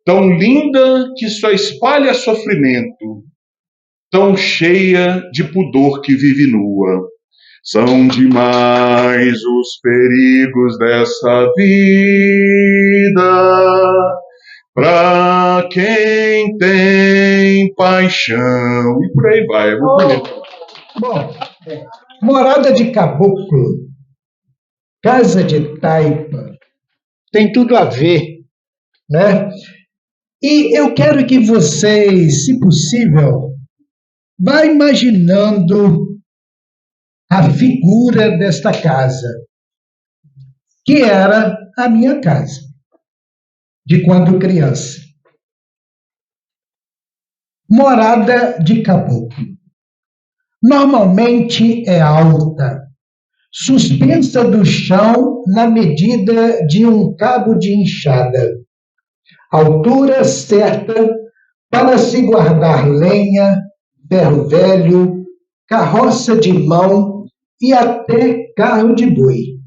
tão linda que só espalha sofrimento, tão cheia de pudor que vive nua. São demais os perigos dessa vida, pra quem tem paixão. E por aí vai, é muito bonito.
Bom, morada de caboclo, casa de taipa, tem tudo a ver, né? E eu quero que vocês, se possível, vá imaginando a figura desta casa, que era a minha casa, de quando criança. Morada de caboclo. Normalmente é alta, suspensa do chão na medida de um cabo de enxada. Altura certa para se guardar lenha, ferro velho, carroça de mão e até carro de boi.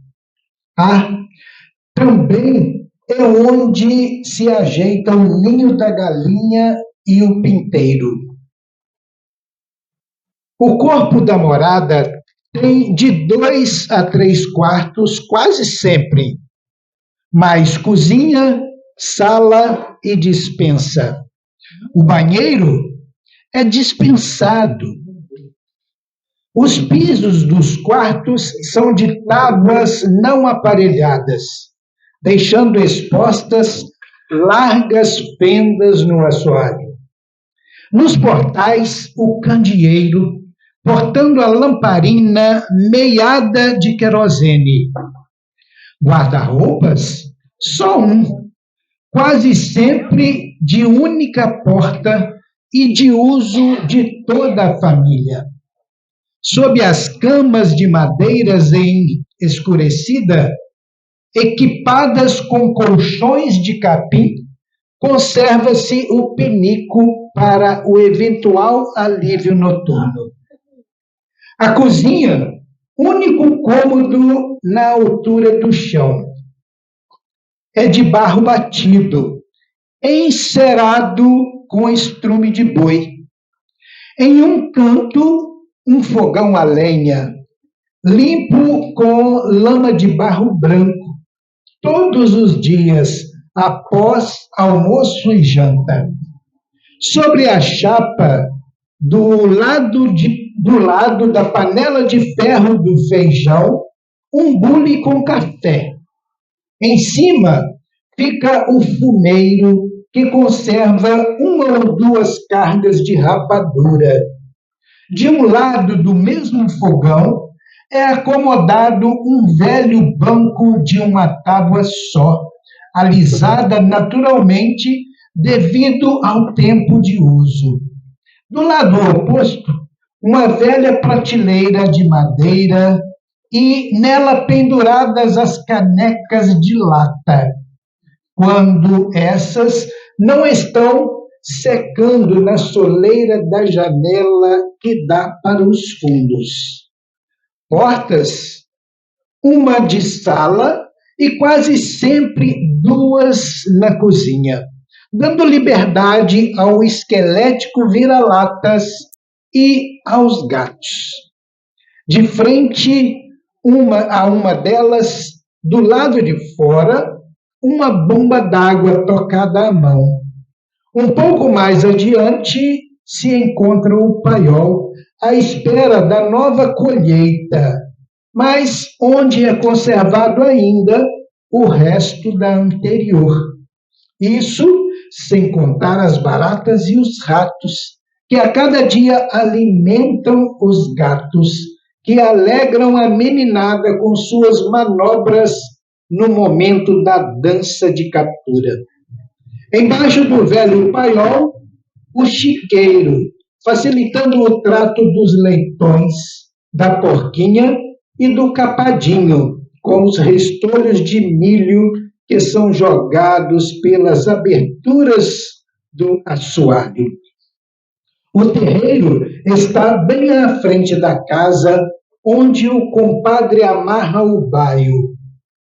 Também é onde se ajeita o ninho da galinha e o pinteiro. O corpo da morada tem de 2 a 3 quartos quase sempre, mais cozinha, sala e despensa. O banheiro é dispensado. Os pisos dos quartos são de tábuas não aparelhadas, deixando expostas largas fendas no assoalho. Nos portais, o candeeiro, portando a lamparina meiada de querosene. Guarda-roupas, só um, quase sempre de única porta e de uso de toda a família. Sob as camas de madeiras escurecida, equipadas com colchões de capim, conserva-se o pinico para o eventual alívio noturno. A cozinha, único cômodo na altura do chão. é de barro batido, encerado com estrume de boi. Em um canto, um fogão a lenha, limpo com lama de barro branco, todos os dias, após almoço e janta. Sobre a chapa, do lado da panela de ferro do feijão, um bule com café. Em cima fica o fumeiro, que conserva uma ou duas cargas de rapadura. De um lado do mesmo fogão é acomodado um velho banco de uma tábua só, alisada naturalmente devido ao tempo de uso. Do lado oposto, uma velha prateleira de madeira e nela penduradas as canecas de lata, quando essas não estão secando na soleira da janela que dá para os fundos. Portas, uma de sala e quase sempre duas na cozinha, dando liberdade ao esquelético vira-latas e aos gatos. De frente a uma delas, do lado de fora, uma bomba d'água tocada à mão. Um pouco mais adiante se encontra o paiol, à espera da nova colheita, mas onde é conservado ainda o resto da anterior. Isso sem contar as baratas e os ratos, que a cada dia alimentam os gatos, que alegram a meninada com suas manobras no momento da dança de captura. Embaixo do velho paiol, o chiqueiro, facilitando o trato dos leitões, da porquinha e do capadinho, com os restolhos de milho que são jogados pelas aberturas do assoalho. O terreiro está bem à frente da casa, onde o compadre amarra o baio,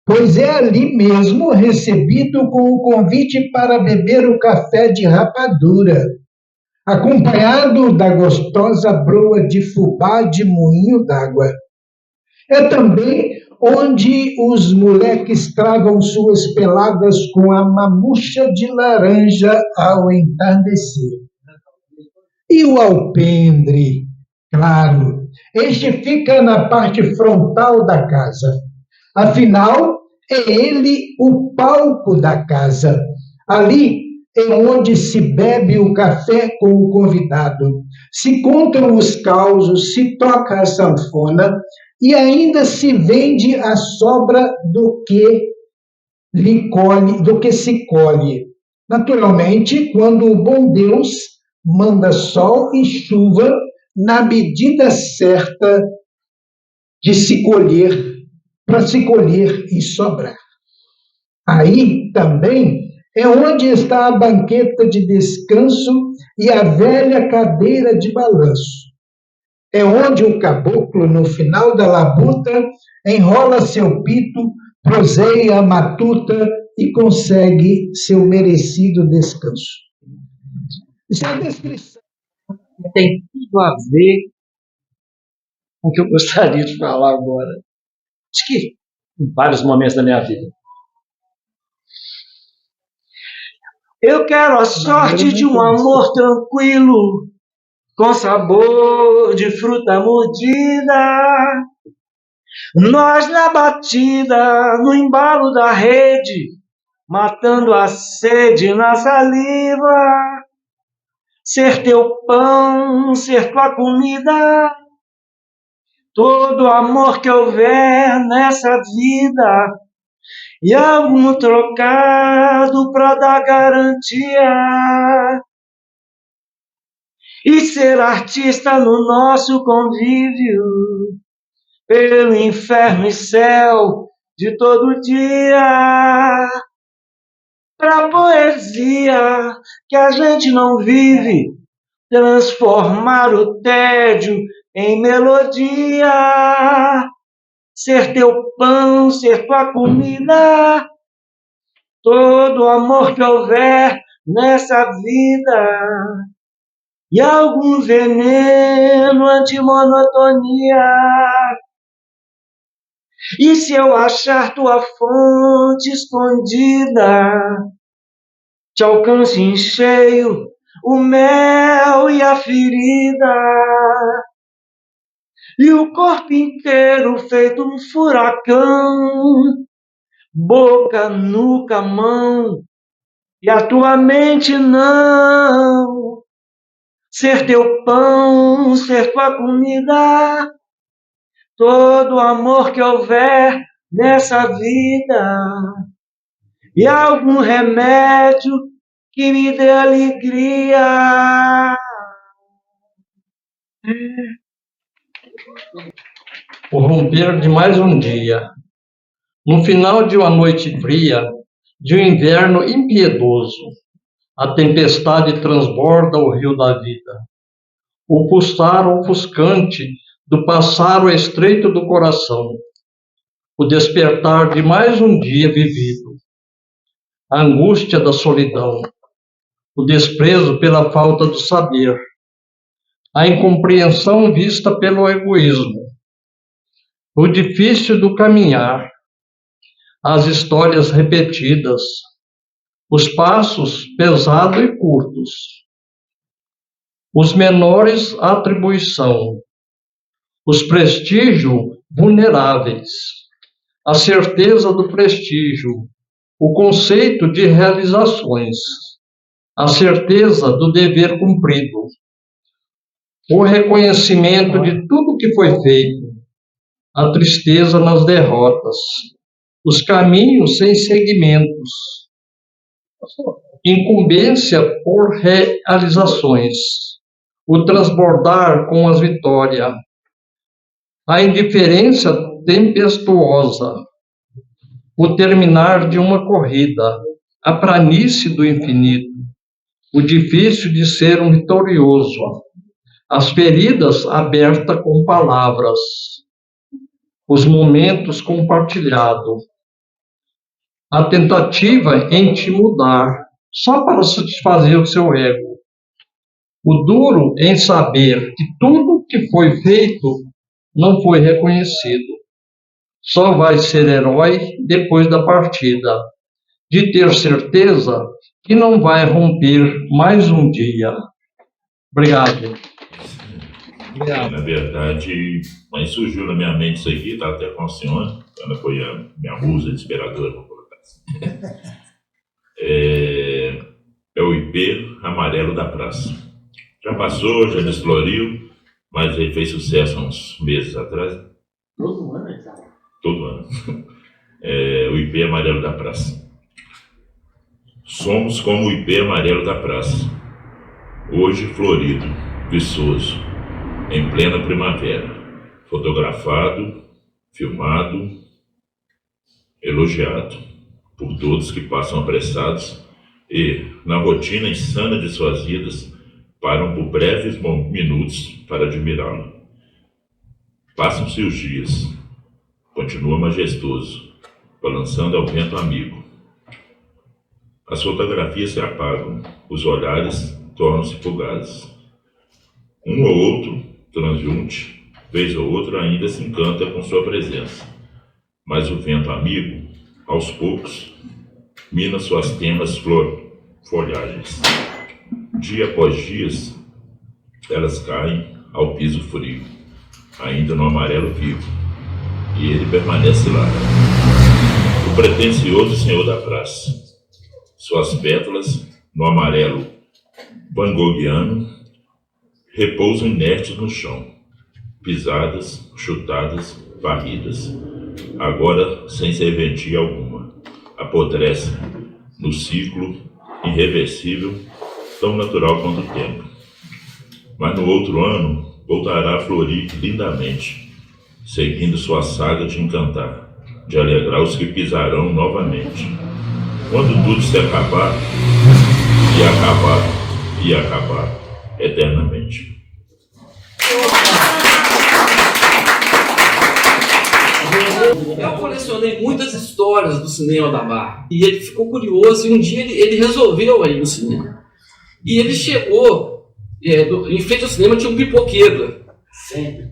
pois é ali mesmo recebido com o convite para beber o café de rapadura, acompanhado da gostosa broa de fubá de moinho d'água. É também onde os moleques travam suas peladas com a mamucha de laranja ao entardecer. E o alpendre, claro, este fica na parte frontal da casa. Afinal, é ele o palco da casa. Ali é onde se bebe o café com o convidado, se contam os causos, se toca a sanfona e ainda se vende a sobra do que se colhe. Naturalmente, quando o bom Deus manda sol e chuva na medida certa de se colher, para se colher e sobrar. Aí também é onde está a banqueta de descanso e a velha cadeira de balanço. É onde o caboclo, no final da labuta, enrola seu pito, proseia a matuta e consegue seu merecido descanso. Isso é a descrição.
Tem tudo a ver com o que eu gostaria de falar agora. Acho que em vários momentos da minha vida.
Eu quero a sorte de um amor tranquilo, com sabor de fruta mordida. Nós na batida, no embalo da rede, matando a sede na saliva. Ser teu pão, ser tua comida, todo amor que houver nessa vida, e algum trocado pra dar garantia. E ser artista no nosso convívio, pelo inferno e céu de todo dia. Pra poesia que a gente não vive, transformar o tédio em melodia. Ser teu pão, ser tua comida, todo amor que houver nessa vida e algum veneno antimonotonia. E se eu achar tua fonte escondida, te alcance em cheio o mel e a ferida, e o corpo inteiro feito um furacão, boca, nuca, mão, e a tua mente não. Ser teu pão, ser tua comida, todo amor que houver nessa vida, e algum remédio que me dê alegria.
O romper de mais um dia. No final de uma noite fria, de um inverno impiedoso, a tempestade transborda o rio da vida. O pulsar ofuscante do passaro estreito do coração. O despertar de mais um dia vivido. A angústia da solidão. O desprezo pela falta do saber. A incompreensão vista pelo egoísmo. O difícil do caminhar. As histórias repetidas. Os passos pesados e curtos. Os menores atribuição. Os prestígios vulneráveis. A certeza do prestígio. O conceito de realizações. A certeza do dever cumprido. O reconhecimento de tudo que foi feito. A tristeza nas derrotas. Os caminhos sem segmentos. Incumbência por realizações. O transbordar com as vitórias. A indiferença tempestuosa. O terminar de uma corrida. A planície do infinito. O difícil de ser um vitorioso. As feridas abertas com palavras. Os momentos compartilhados. A tentativa em te mudar, só para satisfazer o seu ego. O duro em saber que tudo que foi feito não foi reconhecido. Só vai ser herói depois da partida, de ter certeza que não vai romper mais um dia. Obrigado.
Na verdade, mas surgiu na minha mente isso aqui, estava até com a senhora, ela foi a minha musa inspiradora, vou colocar assim. É o IP Amarelo da Praça. Já passou, já desfloriu, mas ele fez sucesso há uns meses atrás.
Todo ano,
Todo ano. O IP Amarelo da Praça. Somos como o IP Amarelo da Praça. Hoje florido, viçoso, em plena primavera, fotografado, filmado, elogiado por todos que passam apressados e, na rotina insana de suas vidas, param por breves minutos para admirá-lo. Passam-se os dias, continua majestoso, balançando ao vento amigo. As fotografias se apagam, os olhares tornam-se fugazes. Um ou outro transeunte, vez ou outra, ainda se encanta com sua presença, mas o vento amigo, aos poucos, mina suas temas folhagens. Dia após dia, elas caem ao piso frio, ainda no amarelo vivo, e ele permanece lá, o pretensioso senhor da praça. Suas pétalas, no amarelo van Goghiano, repousam inertes no chão, pisadas, chutadas, varridas, agora sem serventia alguma, apodrecem no ciclo irreversível, tão natural quanto o tempo. Mas no outro ano voltará a florir lindamente, seguindo sua saga de encantar, de alegrar os que pisarão novamente. Quando tudo se acabar, e acabar eternamente.
Eu colecionei muitas histórias do cinema da Barra. E ele ficou curioso e um dia ele resolveu ir no cinema. E ele chegou, em frente ao cinema tinha um pipoqueiro.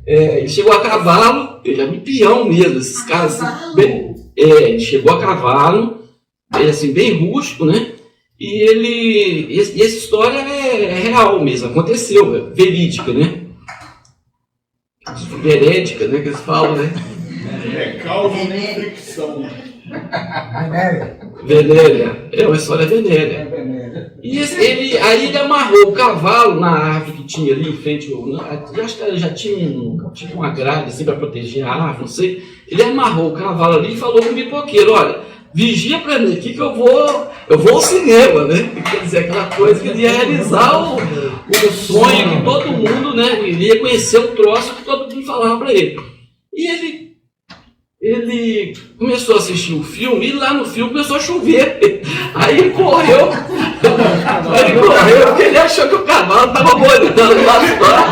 Ele chegou a cavalo, ele era um peão mesmo, esses caras assim, ele chegou a cavalo, assim, bem rústico, né? E essa história é real mesmo, aconteceu, é verídica, né? Verédica, né? Que eles falam, né?
Causa de ficção.
Venérea. É uma história venérea. E aí ele amarrou o cavalo na árvore que tinha ali em frente. Eu acho que já tinha tipo uma grade assim para proteger a árvore, não sei. Ele amarrou o cavalo ali e falou com o pipoqueiro: olha, vigia para mim aqui que eu vou ao cinema, né? Quer dizer, aquela coisa que ele ia realizar o sonho que todo mundo, né? Iria conhecer o troço que todo mundo falava para ele. E ele começou a assistir o filme e lá no filme começou a chover. Aí ele correu porque ele achou que o cavalo estava molhando lá fora.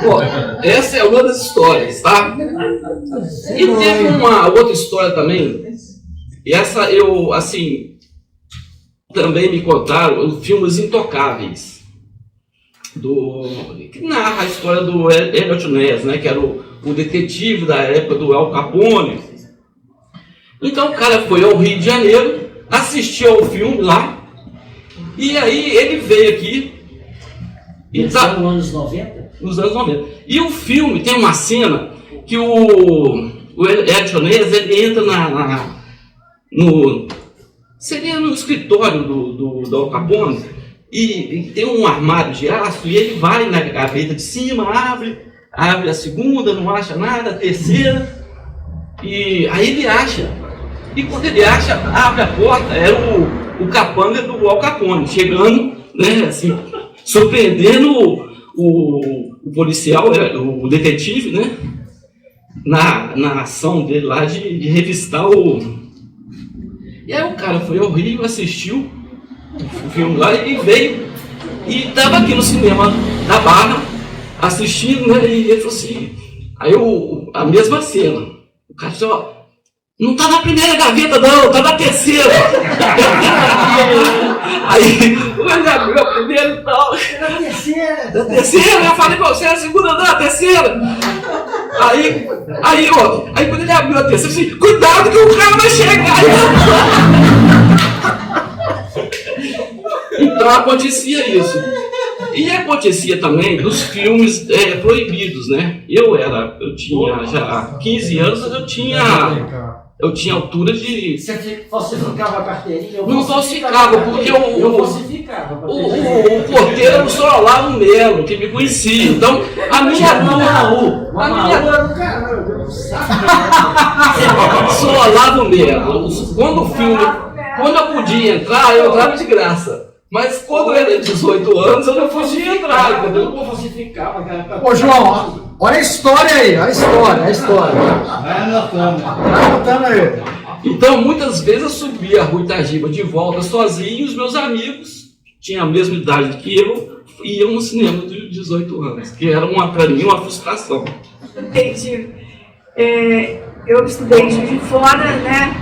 Bom, essa é uma das histórias, tá? E teve uma outra história também. E essa eu, assim, também me contaram, o filme Os Intocáveis, que narra a história do Elliot Ness, né, que era o detetive da época do Al Capone. Então o cara foi ao Rio de Janeiro, assistiu ao filme lá, e aí ele veio aqui.
Nos anos 90?
Nos anos 90. E o filme tem uma cena que o Elliot Ness, ele entra seria no escritório do Al Capone, e tem um armário de aço, e ele vai na gaveta de cima, abre a segunda, não acha nada, a terceira, e aí ele acha. E quando ele acha, abre a porta, era o capanga do Al Capone, chegando, né, assim, surpreendendo o policial, o detetive, né, na ação dele lá de revistar E aí o cara foi ao Rio, assistiu o filme lá e veio, e estava aqui no cinema da Barra, assistindo, né, e ele falou assim, aí a mesma cena, o cara disse: ó, não tá na primeira gaveta não, tá na terceira. Aí ele abriu a primeira e tal. Da terceira, eu falei pra você, a segunda não, a terceira. Aí quando ele abriu a terceira, eu disse: cuidado que o cara vai chegar. Então acontecia isso. E acontecia também dos filmes proibidos, né? Eu tinha já 15 anos, mas eu tinha altura de...
Você falsificava a carteirinha?
Não falsificava, porque
eu falsificava.
O porteiro era o Sr. Olavo Melo, que me conhecia. Então, a minha rua...
era um caramba.
Sr. Olavo Melo. Quando eu podia entrar, eu entrava de graça. Mas quando eu era 18 anos, eu não podia entrar, entendeu?
Eu falsificava, cara.
Ô, João, olha a história aí, a história.
Vai anotando aí.
Então, muitas vezes eu subia a Rua Itagiba de volta sozinho, e os meus amigos, que tinham a mesma idade que eu, iam no cinema de 18 anos, que era para mim uma frustração.
Entendi. Eu estudei em Juiz de Fora, né?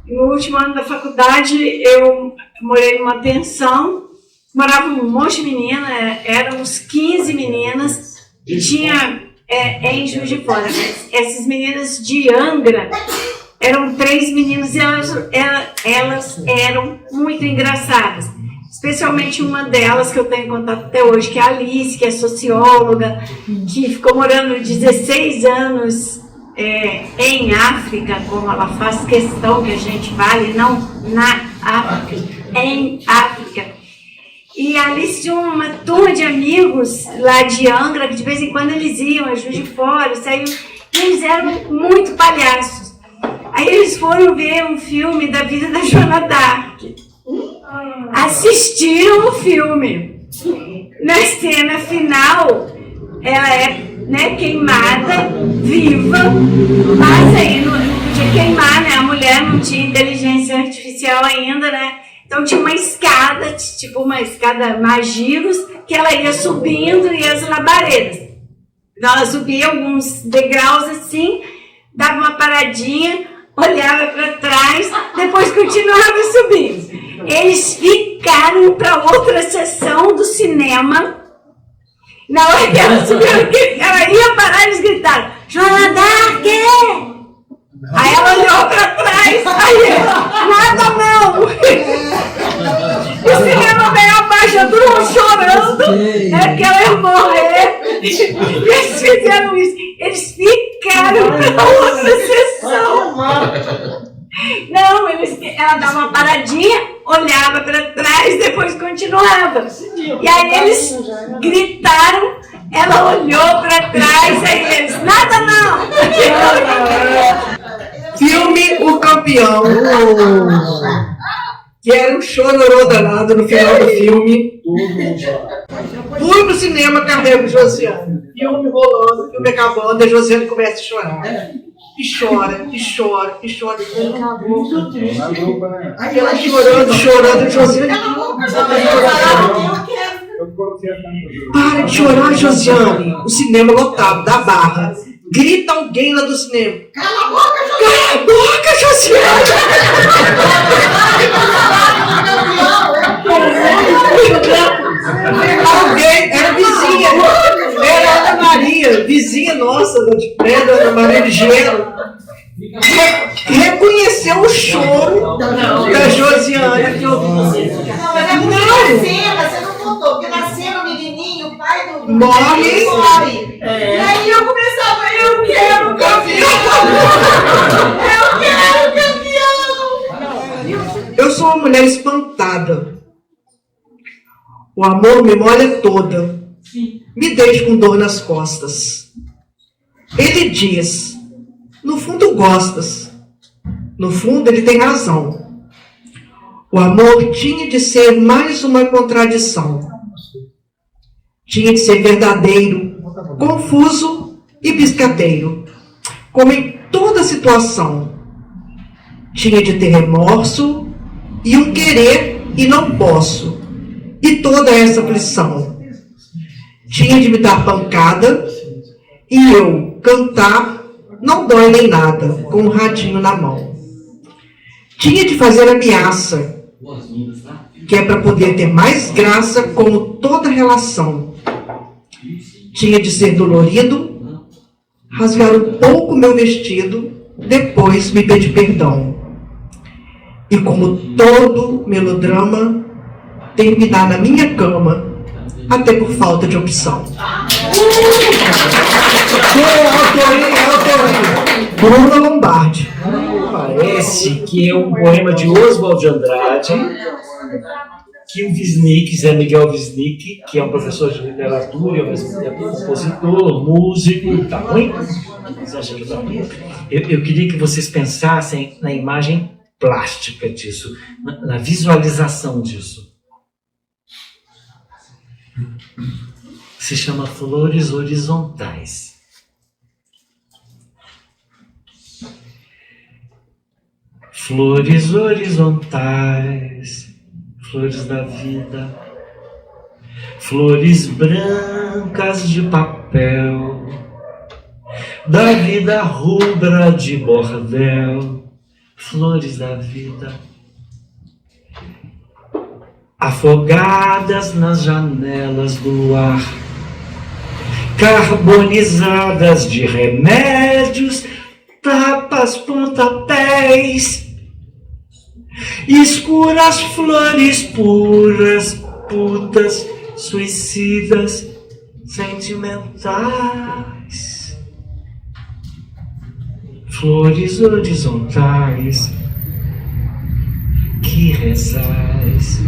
No último ano da faculdade, eu morei numa pensão, morava um monte de meninas, éramos 15 meninas, e tinha em Juiz de Fora. Essas meninas de Angra, eram 3 meninas, e elas eram muito engraçadas. Especialmente uma delas, que eu tenho contato até hoje, que é a Alice, que é socióloga, que ficou morando 16 anos em África, como ela faz questão que a gente vale, não na África, em África. E a Alice tinha uma turma de amigos lá de Angra, que de vez em quando eles iam a Juiz de Fora, saíam, e eles eram muito palhaços. Aí eles foram ver um filme da vida da Joana d'Arc. Assistiram o filme. Na cena final, ela é queimada, viva, mas aí não podia queimar, né? A mulher não tinha inteligência artificial ainda, né? Então tinha uma escada, tipo uma escada Magiros, que ela ia subindo e as labaredas. Então ela subia alguns degraus assim, dava uma paradinha, olhava para trás, depois continuava subindo. Eles ficaram para outra sessão do cinema. Na hora que ela subiu, ela ia parar, eles gritaram: Joana d'Arc! Aí ela olhou para trás, aí ele: nada não! O cinema veio abaixo, todo mundo chorando, que ela ia morrer. E eles fizeram isso. Eles ficaram para outra sessão. Não, ela dava uma paradinha, olhava para trás, depois continuava. E aí eles gritaram, ela olhou para trás, aí eles: nada não!
Filme O Campeão. Que era um chororô danado no final do filme. Fui pro cinema, carrego Josiane. Filme rolando, filme acabando, a Josiane começa a chorar. E chora, e chora, e chora. Muito triste. Aí ela chorando, Josiane. Para de chorar, Josiane. O cinema lotado, da Barra. Grita alguém lá do cinema: cala a boca, Josiane! Cala a boca, Josiane! Alguém, era vizinha, era Ana Maria, vizinha nossa, de prédio, Ana Maria de Gelo, reconheceu o choro da Josiane.
Não, mas é porque na cena, você não contou, porque na cena o menininho, o pai do
morre.
E aí eu começava: eu quero campeão! Eu quero campeão!
Eu sou uma mulher espantada. O amor me molha toda. Me deixa com dor nas costas. Ele diz: no fundo gostas. No fundo ele tem razão. O amor tinha de ser mais uma contradição. Tinha de ser verdadeiro, confuso e biscateiro. Como em toda situação. Tinha de ter remorso e um querer e não posso. E toda essa aflição. Tinha de me dar pancada e eu cantar, não dói nem nada, com um radinho na mão. Tinha de fazer ameaça, que é para poder ter mais graça, como toda relação. Tinha de ser dolorido, rasgar um pouco meu vestido, depois me pedir perdão. E como todo melodrama, terminar na minha cama, até por falta de opção. Bruna Lombardi.
Parece que é um poema de Oswald de Andrade, que o Wisnik, Zé Miguel Wisnik, que é um professor de literatura e ao mesmo tempo compositor, músico, tá ruim? Vocês acham que tá ruim? Eu queria que vocês pensassem na imagem plástica disso, na visualização disso. Se chama Flores Horizontais. Flores horizontais, flores da vida, flores brancas de papel, da vida rubra de bordel, flores da vida, afogadas nas janelas do luar, carbonizadas de remédios, tapas, pontapés, escuras flores puras, putas, suicidas, sentimentais, flores horizontais, que rezais.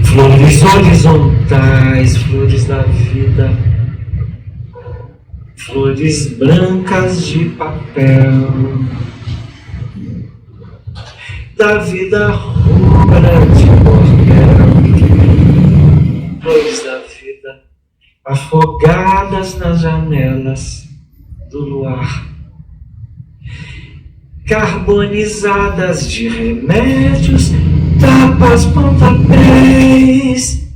Flores horizontais, flores da vida, flores brancas de papel, da vida rubra de bordel, flores da vida, afogadas nas janelas do luar, carbonizadas de remédios, tapas, pontapés,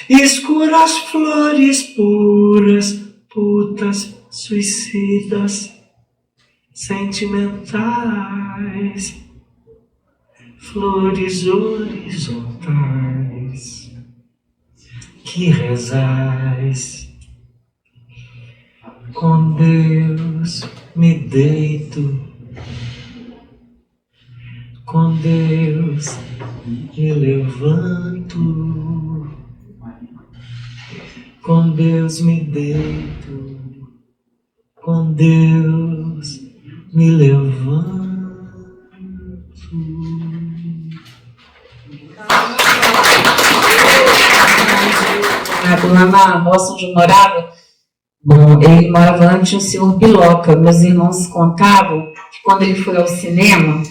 escuras flores puras, putas,
suicidas, sentimentais, flores horizontais, que rezais. Com Deus me deito, com Deus me levanto, com Deus me deito, com Deus me levanto.
Lá na roça onde eu morava, bom, ele morava antes do senhor Biloca. Meus irmãos contavam que quando ele foi ao cinema,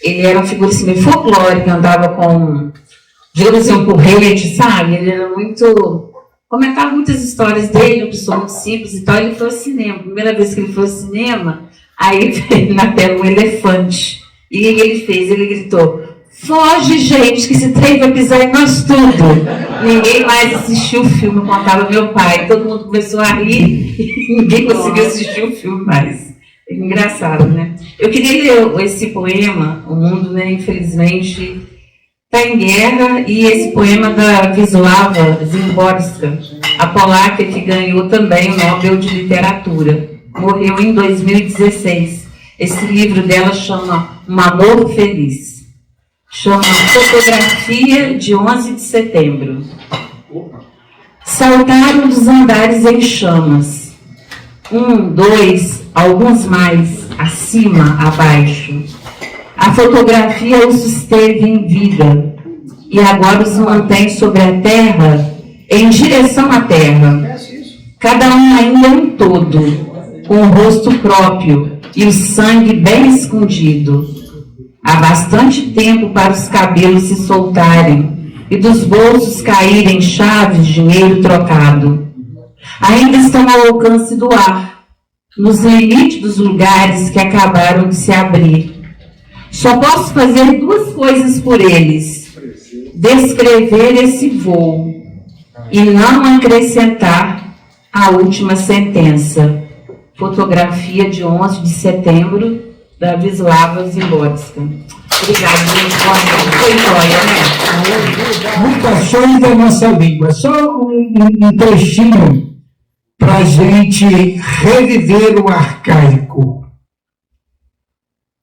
ele era uma figura assim, meio folclórica, andava com, digamos assim, um porrete, sabe? Ele era muito... Comentava muitas histórias dele, uma pessoa muito simples e tal. Ele foi ao cinema. A primeira vez que ele foi ao cinema, aí veio na tela um elefante. E o que ele fez? Ele gritou: foge, gente, que esse trem vai pisar em nós tudo. Ninguém mais assistiu o filme, contava meu pai. Todo mundo começou a rir e ninguém conseguiu assistir o filme mais. É engraçado, né? Eu queria ler esse poema, O Mundo, né, infelizmente, está em guerra, e esse poema da Wisława Szymborska, a polaca que ganhou também o Nobel de Literatura. Morreu em 2016. Esse livro dela chama Um Amor Feliz. Chama Fotografia de 11 de setembro. Saltaram dos andares em chamas. 1, 2, alguns mais, acima, abaixo. A fotografia os susteve em vida e agora os mantém sobre a terra, em direção à terra. Cada um ainda é um todo, com o rosto próprio e o sangue bem escondido. Há bastante tempo para os cabelos se soltarem e dos bolsos caírem chaves, dinheiro trocado. Ainda estão ao alcance do ar, nos limites dos lugares que acabaram de se abrir. Só posso fazer duas coisas por eles: descrever esse voo e não acrescentar a última sentença. Fotografia de 11 de setembro, da Wisława Szymborska. Obrigada, gente. Foi joia, né?
Mutações da nossa língua. Só um trechinho para a gente reviver o arcaico.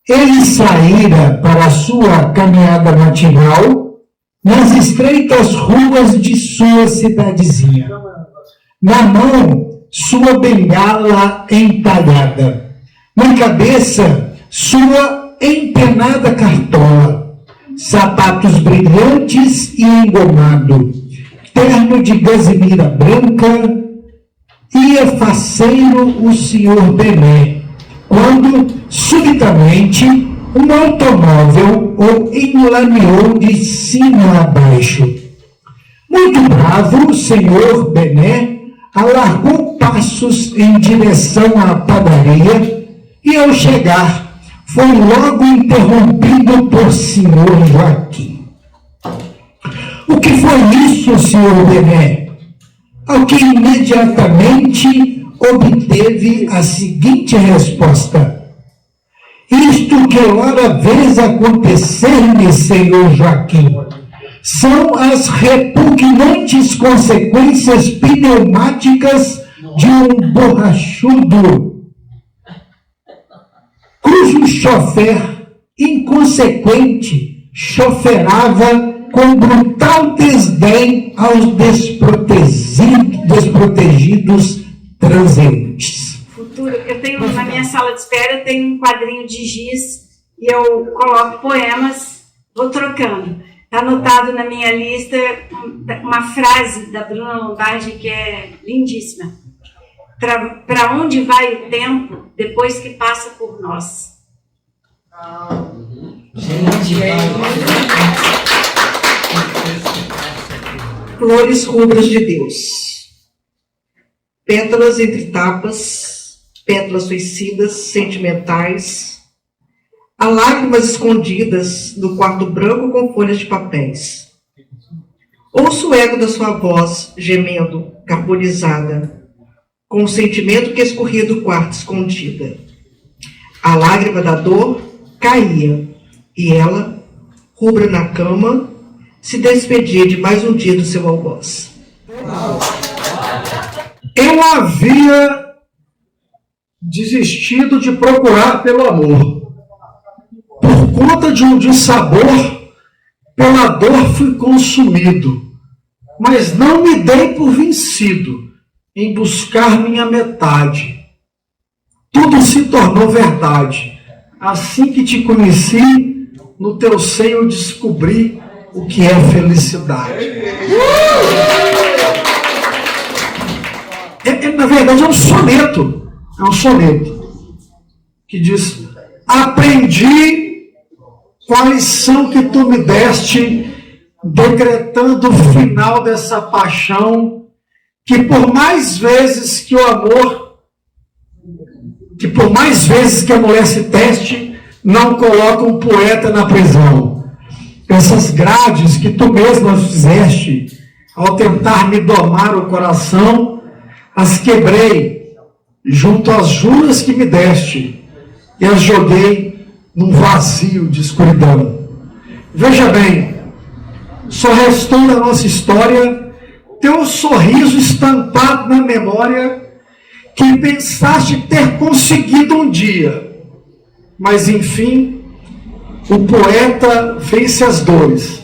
Ele saíra para a sua caminhada matinal nas estreitas ruas de sua cidadezinha. Na mão, sua bengala entalhada. Na cabeça, sua empenada cartola. Sapatos brilhantes e engomado. Terno de gazimira branca. Ia faceiro o senhor Bené, quando, subitamente, um automóvel o enlameou de cima a baixo. Muito bravo, o senhor Bené alargou passos em direção à padaria e, ao chegar, foi logo interrompido por senhor Joaquim. O que foi isso, senhor Bené? Ao que imediatamente obteve a seguinte resposta: isto que ora vez acontecer-me, senhor Joaquim, são as repugnantes consequências pneumáticas de um borrachudo, cujo chofer inconsequente choferava com brutal desdém aos desprotegidos transeuntes.
Futuro, eu tenho na minha sala de espera, eu tenho um quadrinho de giz e eu coloco poemas, vou trocando. Está anotado na minha lista uma frase da Bruna Lombardi que é lindíssima. Para onde vai o tempo depois que passa por nós?
Flores rubras de Deus. Pétalas entre tapas, pétalas suicidas, sentimentais. Há lágrimas escondidas no quarto branco com folhas de papéis. Ouço o eco da sua voz gemendo, carbonizada,
com o sentimento que escorria do quarto escondida. A lágrima da dor caía, e ela, rubra na cama, se despedia de mais um dia do seu algoz.
Eu havia desistido de procurar pelo amor. Por conta de um dissabor, pela dor fui consumido, mas não me dei por vencido em buscar minha metade. Tudo se tornou verdade. Assim que te conheci, no teu seio descobri o que é felicidade. Na verdade, é um soneto. É um soneto que diz: aprendi com a lição que tu me deste, decretando o final dessa paixão, que por mais vezes que o amor, que por mais vezes que a mulher se teste, não coloca um poeta na prisão. Essas grades que tu mesma fizeste, ao tentar me domar o coração, as quebrei junto às juras que me deste e as joguei num vazio de escuridão. Veja bem, só restou na nossa história teu sorriso estampado na memória que pensaste ter conseguido um dia, mas enfim, o poeta vence as dores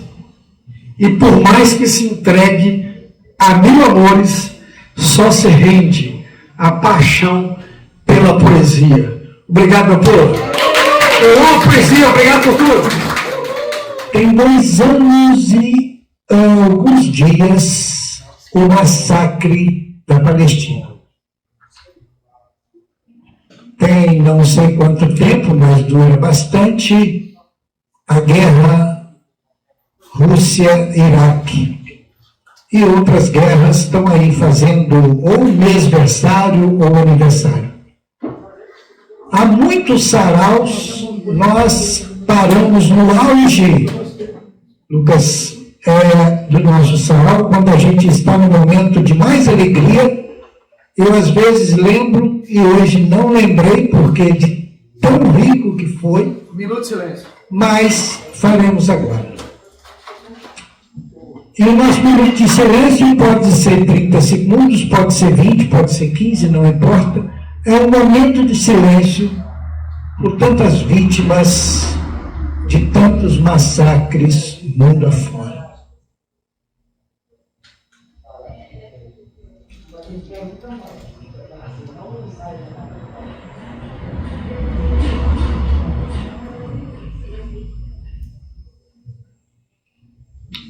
e por mais que se entregue a mil amores, só se rende a paixão pela poesia. Obrigado, meu povo. Eu amo poesia, obrigado por tudo. Tem 2 anos e alguns dias o massacre da Palestina. Tem não sei quanto tempo, mas dura bastante, a guerra Rússia-Iraque. E outras guerras estão aí fazendo ou mêsversário ou aniversário. Há muitos saraus, nós paramos no auge, Lucas, do nosso sarau, quando a gente está no momento de mais alegria. Eu às vezes lembro, e hoje não lembrei, porque de tão rico que foi.
Minuto de silêncio.
Mas faremos agora. E o nosso minuto de silêncio pode ser 30 segundos, pode ser 20, pode ser 15, não importa. É um momento de silêncio por tantas vítimas de tantos massacres mundo afora.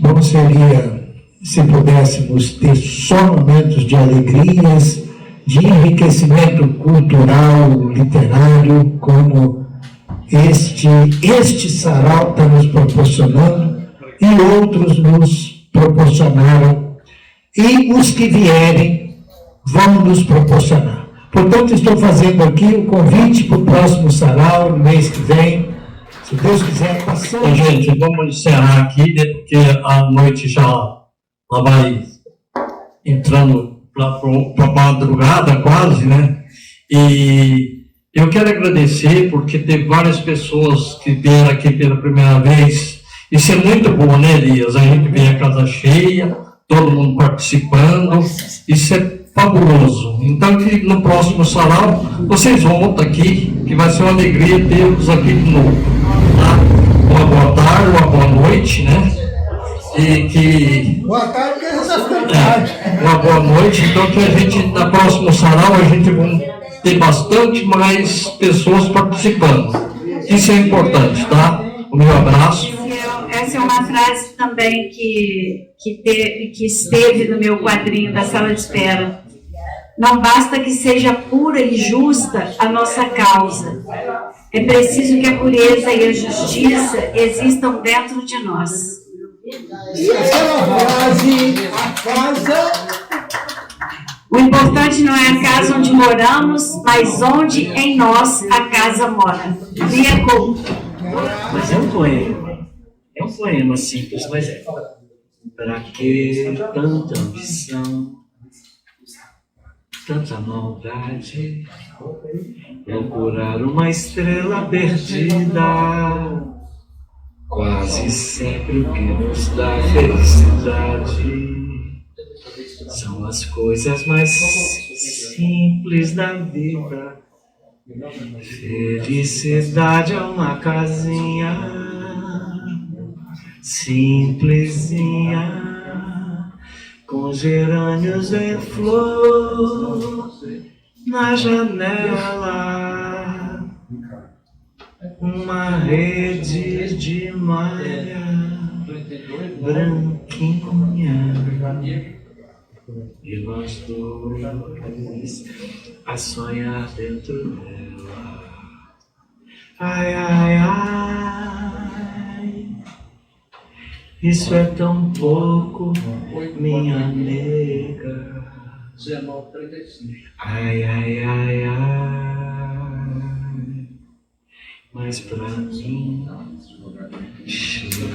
Bom seria se pudéssemos ter só momentos de alegrias, de enriquecimento cultural, literário, como este sarau está nos proporcionando e outros nos proporcionaram, e os que vierem vão nos proporcionar. Portanto, estou fazendo aqui o convite para o próximo sarau, no mês que vem, se Deus quiser, passando.
Gente, vamos encerrar aqui, porque a noite já vai entrando para a madrugada quase, né? E eu quero agradecer, porque teve várias pessoas que vieram aqui pela primeira vez. Isso é muito bom, né, Elias? A gente vê a casa cheia, todo mundo participando. Isso é fabuloso. Então, que no próximo sarau, vocês voltam aqui, que vai ser uma alegria tê-los aqui de novo. Tá? Uma boa tarde, uma boa noite, né? E que...
Boa tarde, porque essa ficou tarde.
Uma boa noite. Então, que a gente, na próxima sarau, a gente vai ter bastante mais pessoas participando. Isso é importante, tá? O meu abraço.
Essa é uma frase também que esteve no meu quadrinho da sala de espera. Não basta que seja pura e justa a nossa causa. É preciso que a pureza e a justiça existam dentro de nós.
E essa é uma frase, a casa...
O importante não é a casa onde moramos, mas onde em nós a casa mora. Minha culpa.
Mas é um poema. É um poema simples, mas é. Pra que tanta ambição? tanta maldade, procurar uma estrela perdida, quase sempre o que nos dá felicidade são as coisas mais simples da vida. Felicidade é uma casinha simplesinha, com gerânios em flor na janela, uma rede de malha branquinha e nós dois a sonhar dentro dela. Ai, ai, ai, isso é tão pouco, minha nega. Ai, ai, ai, ai, mas pra mim chega.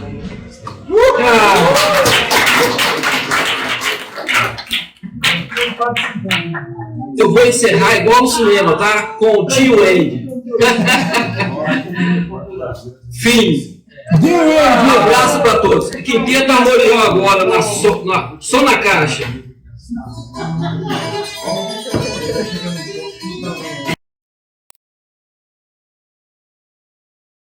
Eu vou encerrar igual no cinema, tá? Com o tio Wade. Fim. Um abraço para todos. Quem tenta harmoniar agora só na caixa.